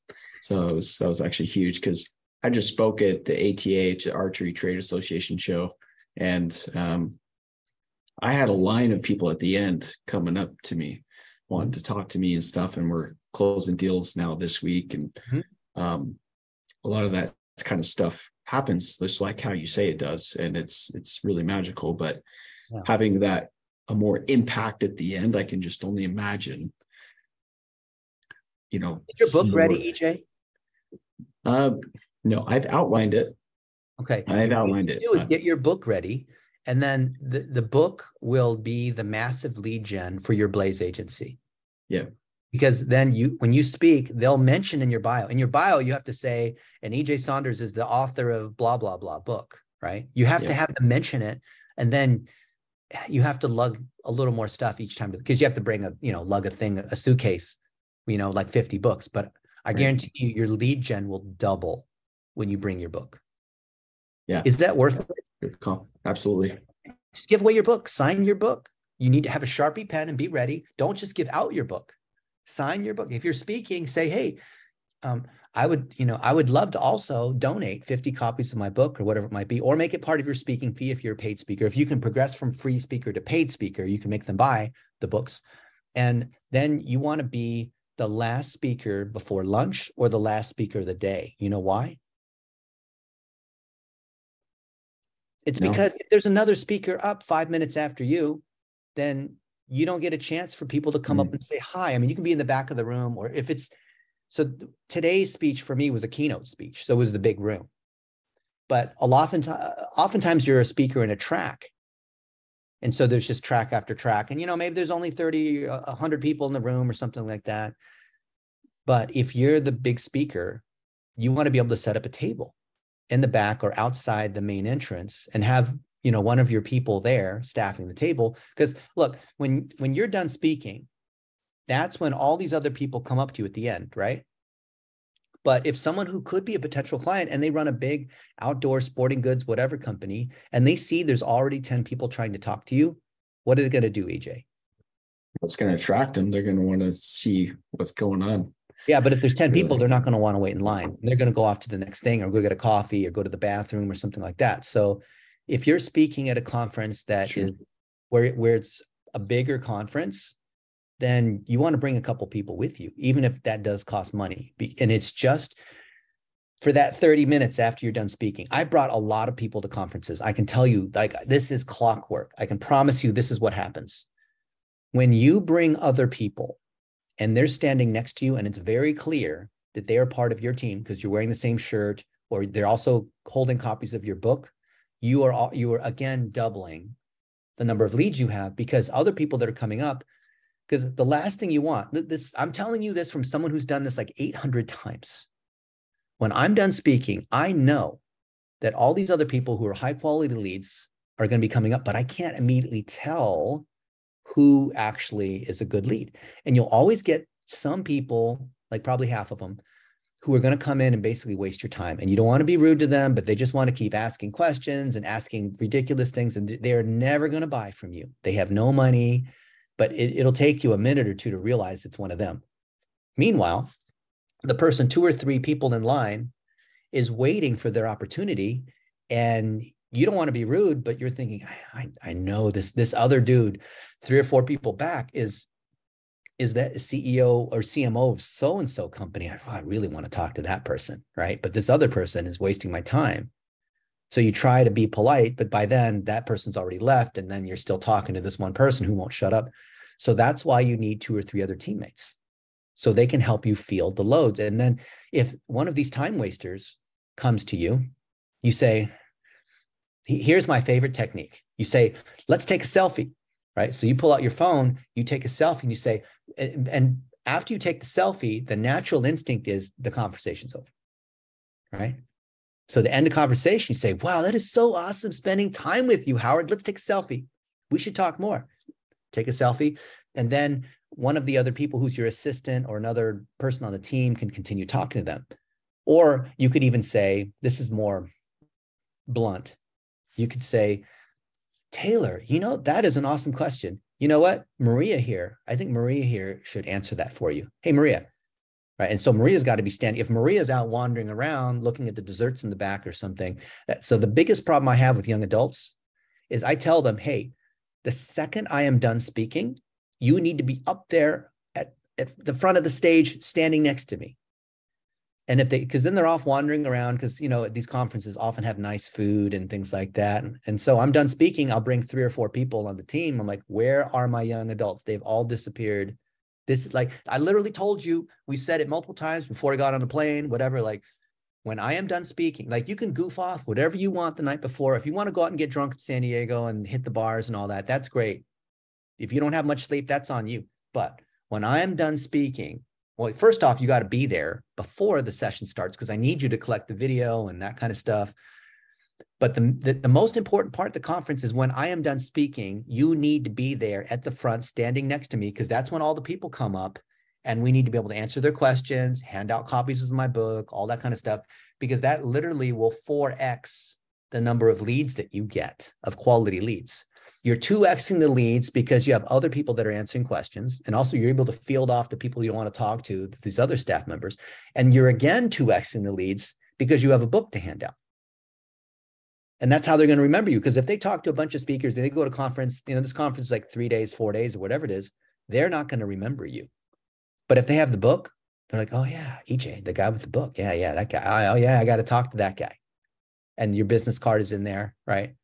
So that was actually huge, because I just spoke at the ATH, Archery Trade Association show, and I had a line of people at the end coming up to me, wanting to talk to me and stuff, and we're closing deals now this week, and a lot of that kind of stuff happens just like how you say it does, and it's really magical. But having that a more impact at the end, I can just only imagine. You know, is your book ready, EJ? No, I've outlined it. Okay, I've outlined it. Do is get your book ready, and then the book will be the massive lead gen for your Blaze agency. Yeah. Because then when you speak, they'll mention in your bio. In your bio, you have to say, and EJ Saunders is the author of blah, blah, blah book, right? You have to have them mention it. And then you have to lug a little more stuff each time, because you have to bring lug a suitcase, like 50 books. But I guarantee you your lead gen will double when you bring your book. Yeah. Is that worth it? Good call. Absolutely. Just give away your book, sign your book. You need to have a Sharpie pen and be ready. Don't just give out your book. Sign your book. If you're speaking, say, hey, I would love to also donate 50 copies of my book or whatever it might be, or make it part of your speaking fee if you're a paid speaker. If you can progress from free speaker to paid speaker, you can make them buy the books. And then you want to be the last speaker before lunch or the last speaker of the day. You know why? It's because if there's another speaker up 5 minutes after you, then you don't get a chance for people to come up and say hi. I mean, you can be in the back of the room, or if it's, so today's speech for me was a keynote speech. So it was the big room. But oftentimes you're a speaker in a track. And so there's just track after track. And, maybe there's only 30, 100 people in the room or something like that. But if you're the big speaker, you want to be able to set up a table in the back or outside the main entrance and have, one of your people there staffing the table. Because look, when you're done speaking, that's when all these other people come up to you at the end, right? But if someone who could be a potential client and they run a big outdoor sporting goods, whatever company, and they see there's already 10 people trying to talk to you, what are they going to do, AJ? What's going to attract them? They're going to want to see what's going on. Yeah, but if there's 10 people, they're not going to want to wait in line. They're going to go off to the next thing or go get a coffee or go to the bathroom or something like that. So if you're speaking at a conference that is where it's a bigger conference, then you want to bring a couple people with you, even if that does cost money. And it's just for that 30 minutes after you're done speaking. I brought a lot of people to conferences. I can tell you, like, this is clockwork. I can promise you this is what happens. When you bring other people and they're standing next to you and it's very clear that they are part of your team because you're wearing the same shirt or they're also holding copies of your book, you are again doubling the number of leads you have, because other people that are coming up, because the last thing you want, I'm telling you this from someone who's done this like 800 times. When I'm done speaking, I know that all these other people who are high quality leads are going to be coming up, but I can't immediately tell who actually is a good lead. And you'll always get some people, like probably half of them, who are going to come in and basically waste your time. And you don't want to be rude to them, but they just want to keep asking questions and asking ridiculous things. And they're never going to buy from you. They have no money, but it'll take you a minute or two to realize it's one of them. Meanwhile, the person 2 or 3 people in line is waiting for their opportunity. And you don't want to be rude, but you're thinking, I know this other dude 3 or 4 people back is that CEO or CMO of so-and-so company. I really want to talk to that person, right? But this other person is wasting my time. So you try to be polite, but by then that person's already left. And then you're still talking to this one person who won't shut up. So that's why you need 2 or 3 other teammates so they can help you field the loads. And then if one of these time wasters comes to you, you say, here's my favorite technique. You say, let's take a selfie, right? So you pull out your phone, you take a selfie and you say, and after you take the selfie, the natural instinct is the conversation's over, right? So to end the conversation, you say, wow, that is so awesome spending time with you, Howard. Let's take a selfie. We should talk more. Take a selfie. And then one of the other people who's your assistant or another person on the team can continue talking to them. Or you could even say, this is more blunt. You could say, Taylor, that is an awesome question. You know what? I think Maria here should answer that for you. Hey, Maria. Right. And so Maria's got to be standing. If Maria's out wandering around looking at the desserts in the back or something. So the biggest problem I have with young adults is I tell them, hey, the second I am done speaking, you need to be up there at the front of the stage standing next to me. And because then they're off wandering around because, these conferences often have nice food and things like that. And so I'm done speaking. I'll bring 3 or 4 people on the team. I'm like, where are my young adults? They've all disappeared. This is like, I literally told you, we said it multiple times before I got on the plane, whatever, like when I am done speaking, like you can goof off whatever you want the night before. If you want to go out and get drunk in San Diego and hit the bars and all that, that's great. If you don't have much sleep, that's on you. But when I am done speaking, well, first off, you got to be there before the session starts because I need you to collect the video and that kind of stuff. But the most important part of the conference is when I am done speaking, you need to be there at the front standing next to me because that's when all the people come up And we need to be able to answer their questions, hand out copies of my book, all that kind of stuff, because that literally will 4x the number of leads that you get, of quality leads. You're 2xing the leads because you have other people that are answering questions. And also you're able to field off the people you don't want to talk to, these other staff members. And you're again 2xing the leads because you have a book to hand out. And that's how they're going to remember you. Because if they talk to a bunch of speakers, they go to conference, this conference is like 3 days, 4 days, or whatever it is, they're not going to remember you. But if they have the book, they're like, oh yeah, EJ, the guy with the book. Yeah, that guy. Oh yeah, I got to talk to that guy. And your business card is in there, right?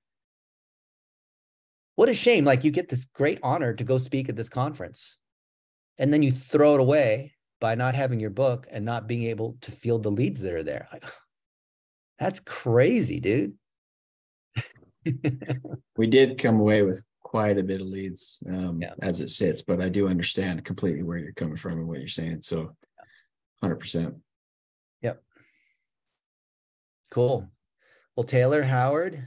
What a shame. Like you get this great honor to go speak at this conference. And then you throw it away by not having your book and not being able to field the leads that are there. Like, that's crazy, dude. We did come away with quite a bit of leads as it sits, but I do understand completely where you're coming from and what you're saying. So 100%. Yep. Cool. Well, Taylor, Howard,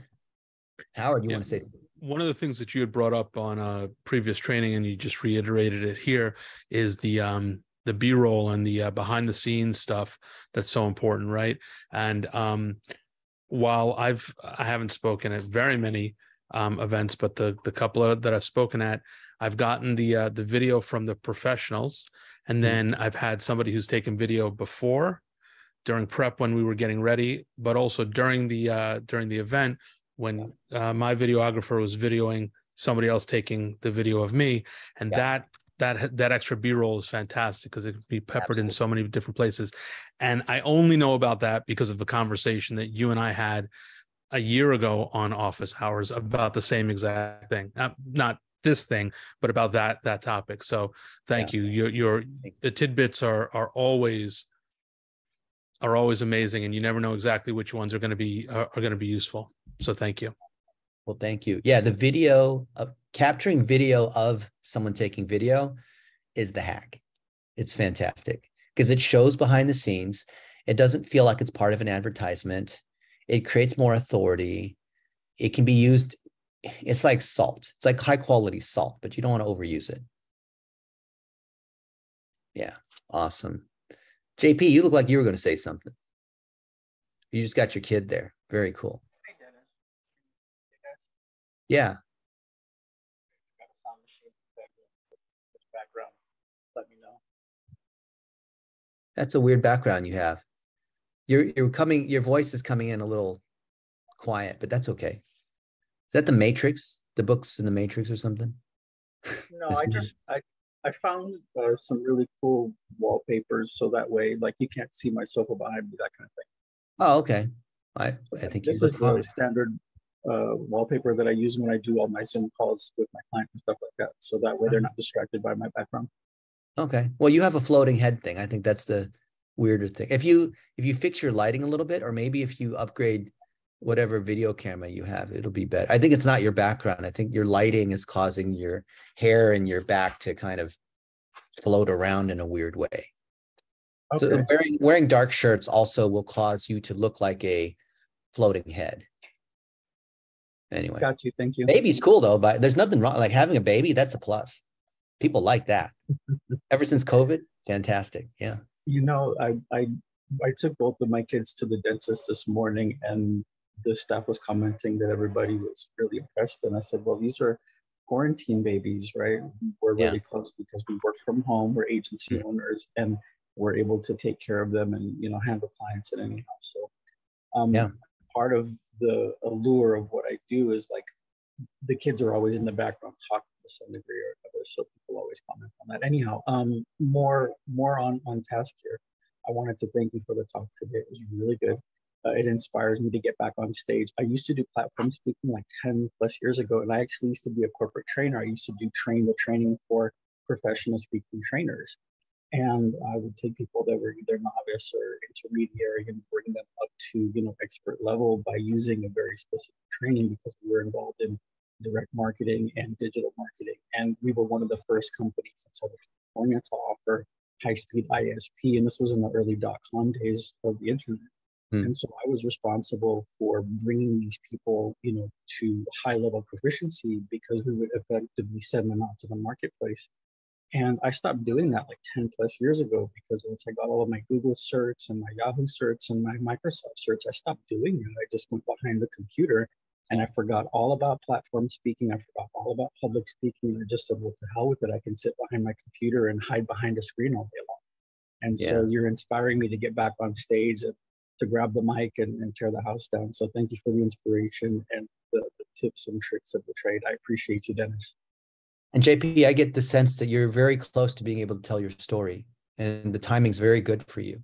you want to say something? One of the things that you had brought up on a previous training, and you just reiterated it here, is the B-roll and the behind the scenes stuff that's so important, right? And while I haven't spoken at very many events, but the couple that I've spoken at, I've gotten the video from the professionals, and then I've had somebody who's taken video before, during prep when we were getting ready, but also during the event when my videographer was videoing somebody else taking the video of me, and that extra B-roll is fantastic because it can be peppered in so many different places. And I only know about that because of the conversation that you and I had a year ago on Office Hours about the same exact thing. Not this thing, but about that topic. So thank you. The tidbits are always amazing, and you never know exactly which ones are going to be useful. So thank you. Well, thank you. Yeah, the video of capturing video of someone taking video is the hack. It's fantastic because it shows behind the scenes. It doesn't feel like it's part of an advertisement. It creates more authority. It can be used. It's like salt. It's like high quality salt, but you don't want to overuse it. Yeah, awesome. JP, you look like you were going to say something. You just got your kid there. Very cool. Hey, Dennis. Yeah. Background. Let me know. That's a weird background you have. Your voice is coming in a little quiet, but that's okay. Is that the Matrix? The books in the Matrix or something? No, I found some really cool wallpapers, so that way, like, you can't see my sofa behind me, that kind of thing. Oh, okay. I think this is the standard wallpaper that I use when I do all my Zoom calls with my clients and stuff like that. So that way they're not distracted by my background. Okay. Well, you have a floating head thing. I think that's the weirder thing. If you fix your lighting a little bit, or maybe if you upgrade whatever video camera you have, it'll be better. I think it's not your background. I think your lighting is causing your hair and your back to kind of float around in a weird way. Okay. So wearing dark shirts also will cause you to look like a floating head. Anyway. Got you. Thank you. Baby's cool though, but there's nothing wrong. Like having a baby, that's a plus. People like that. Ever since COVID, fantastic. Yeah. You know, I took both of my kids to the dentist this morning, and the staff was commenting that everybody was really impressed. And I said, well, these are quarantine babies, right? We're really close because we work from home, we're agency owners, and we're able to take care of them and, handle clients at any house. So part of the allure of what I do is, like, the kids are always in the background talking to some degree or another. So people always comment on that. Anyhow, more on task here. I wanted to thank you for the talk today. It was really good. It inspires me to get back on stage. I used to do platform speaking like 10 plus years ago, and I actually used to be a corporate trainer. I used to do training for professional speaking trainers. And I would take people that were either novice or intermediary and bring them up to, expert level by using a very specific training, because we were involved in direct marketing and digital marketing. And we were one of the first companies in Southern California to offer high-speed ISP. And this was in the early .com days of the internet. And so I was responsible for bringing these people, to high level proficiency, because we would effectively send them out to the marketplace. And I stopped doing that like 10 plus years ago, because once I got all of my Google certs and my Yahoo certs and my Microsoft certs, I stopped doing it. I just went behind the computer and I forgot all about platform speaking. I forgot all about public speaking. I just said, well, to hell with it. I can sit behind my computer and hide behind a screen all day long. And so you're inspiring me to get back on stage and to grab the mic and tear the house down. So thank you for the inspiration and the tips and tricks of the trade. I appreciate you, Dennis. And JP, I get the sense that you're very close to being able to tell your story, and the timing's very good for you.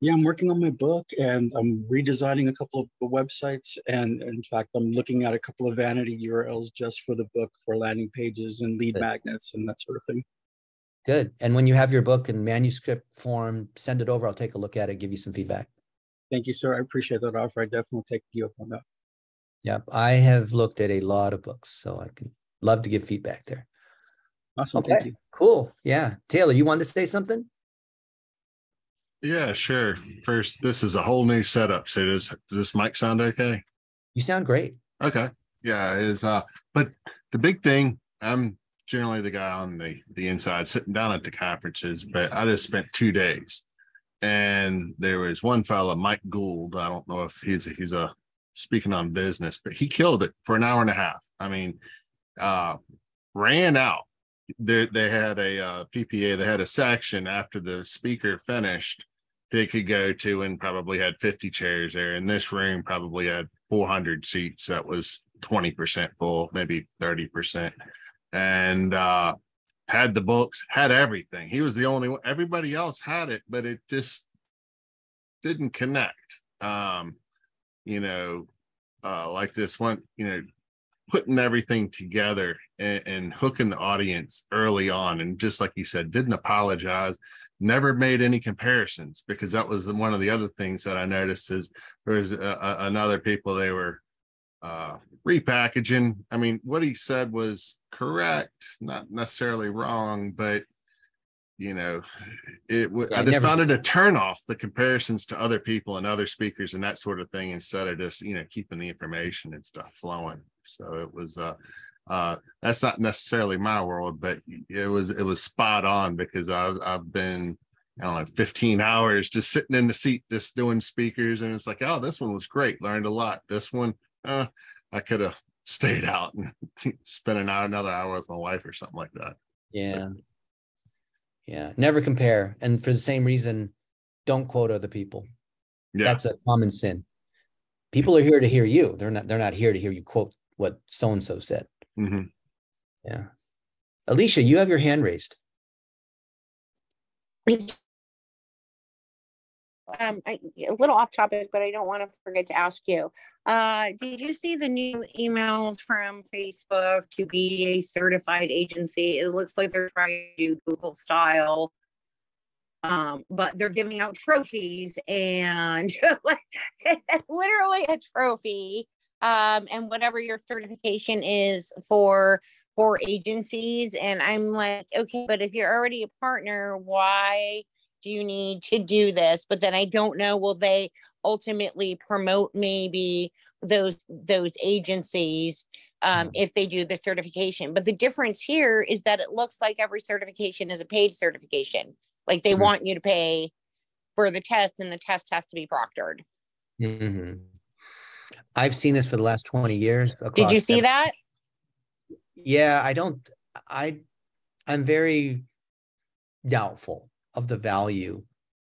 Yeah, I'm working on my book, and I'm redesigning a couple of websites. And in fact, I'm looking at a couple of vanity URLs just for the book, for landing pages and lead magnets and that sort of thing. Good. And when you have your book in manuscript form, send it over. I'll take a look at it, give you some feedback. Thank you, sir. I appreciate that offer. I definitely take you up on that. Yeah, I have looked at a lot of books, so I can love to give feedback there. Awesome. Okay, Thank you. cool. Yeah. Taylor, you wanted to say something? Yeah, sure. First, this is a whole new setup. So does this mic sound okay? You sound great. Okay. Yeah, it is but the big thing, I'm generally the guy on the inside sitting down at the conferences, but I just spent 2 days. And there was one fella, Mike Gould. I don't know if he's a speaking on business, but he killed it for an hour and a half. I mean, ran out. They had a PPA. They had a section after the speaker finished they could go to, and probably had 50 chairs there. And this room probably had 400 seats. That was 20% full, maybe 30%. And had the books, had everything. He was the only one. Everybody else had it, but it just didn't connect. Like this one, putting everything together and hooking the audience early on. And just like you said, didn't apologize, never made any comparisons, because that was one of the other things that I noticed is there's another people, they were repackaging. I mean, what he said was correct, not necessarily wrong, but I just found it a turn off, the comparisons to other people and other speakers and that sort of thing, instead of just keeping the information and stuff flowing. So it was that's not necessarily my world, but it was spot on, because I've been, I don't know, 15 hours just sitting in the seat just doing speakers, and it's like, oh, this one was great, learned a lot. This one I could have stayed out and spent another hour with my wife or something like that. Yeah, never compare. And for the same reason, don't quote other people. That's a common sin. People are here to hear you. They're not here to hear you quote what so-and-so said. Mm-hmm. Yeah. Alicia, you have your hand raised. A little off topic, but I don't want to forget to ask you. Did you see the new emails from Facebook to be a certified agency? It looks like they're trying to do Google style, but they're giving out trophies and literally a trophy, and whatever your certification is for agencies. And I'm like, okay, but if you're already a partner, why do you need to do this? But then I don't know, will they ultimately promote maybe those agencies if they do the certification? But the difference here is that it looks like every certification is a paid certification. Like they want you to pay for the test, and the test has to be proctored. Mm-hmm. I've seen this for the last 20 years. Did you see that? Yeah, I'm very doubtful of the value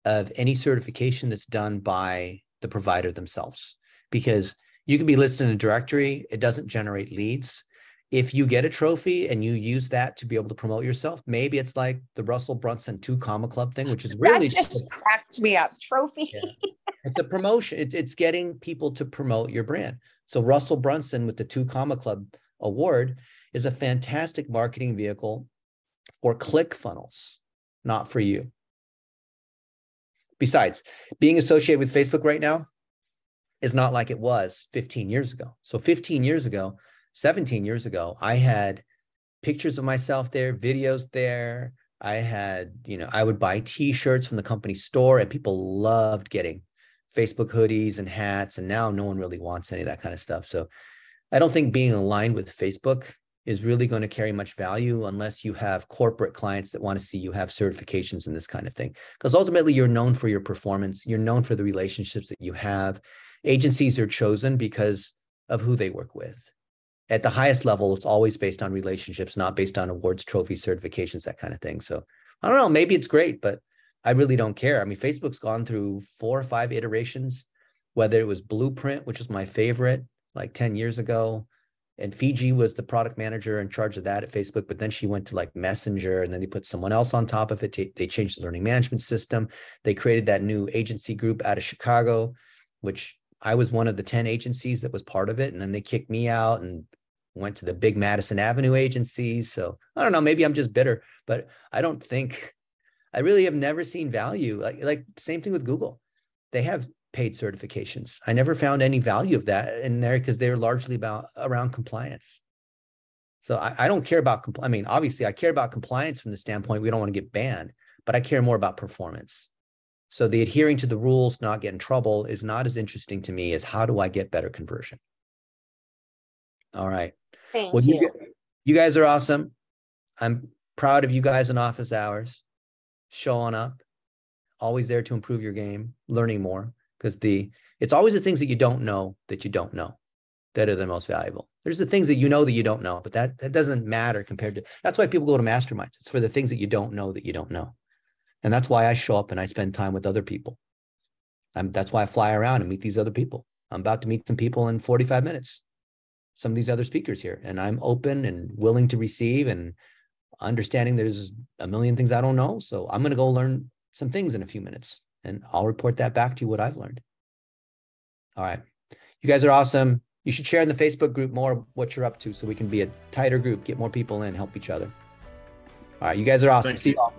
of any certification that's done by the provider themselves, because you can be listed in a directory. It doesn't generate leads. If you get a trophy and you use that to be able to promote yourself, maybe it's like the Russell Brunson 2 Comma Club thing, which is really that just cracked me up. Trophy. Yeah. It's a promotion. It's getting people to promote your brand. So Russell Brunson with the 2 Comma Club award is a fantastic marketing vehicle for ClickFunnels, not for you. Besides, being associated with Facebook right now is not like it was 15 years ago. So 15 years ago, 17 years ago, I had pictures of myself there, videos there. I had, I would buy t-shirts from the company store, and people loved getting Facebook hoodies and hats. And now no one really wants any of that kind of stuff. So I don't think being aligned with Facebook is really going to carry much value unless you have corporate clients that want to see you have certifications and this kind of thing. Because ultimately, you're known for your performance. You're known for the relationships that you have. Agencies are chosen because of who they work with. At the highest level, it's always based on relationships, not based on awards, trophies, certifications, that kind of thing. So I don't know, maybe it's great, but I really don't care. I mean, Facebook's gone through 4 or 5 iterations, whether it was Blueprint, which was my favorite, like 10 years ago. And Fiji was the product manager in charge of that at Facebook, but then she went to like Messenger, and then they put someone else on top of it. They changed the learning management system. They created that new agency group out of Chicago, which I was one of the 10 agencies that was part of it. And then they kicked me out and went to the big Madison Avenue agencies. So I don't know, maybe I'm just bitter, but I really have never seen value. Like same thing with Google. They have paid certifications. I never found any value of that in there because they're largely around compliance. So I don't care about, I mean, obviously I care about compliance from the standpoint we don't want to get banned, but I care more about performance. So the adhering to the rules, not get in trouble is not as interesting to me as how do I get better conversion? All right. Thank Well, you. you guys are awesome. I'm proud of you guys in office hours, showing up, always there to improve your game, learning more. Because it's always the things that you don't know that are the most valuable. There's the things that you know that you don't know, but that doesn't matter compared to, that's why people go to masterminds. It's for the things that you don't know that you don't know. And that's why I show up and I spend time with other people. That's why I fly around and meet these other people. I'm about to meet some people in 45 minutes, some of these other speakers here, and I'm open and willing to receive and understanding there's a million things I don't know. So I'm going to go learn some things in a few minutes. And I'll report that back to you, what I've learned. All right. You guys are awesome. You should share in the Facebook group more what you're up to so we can be a tighter group, get more people in, help each other. All right. You guys are awesome. Thank See you. you all.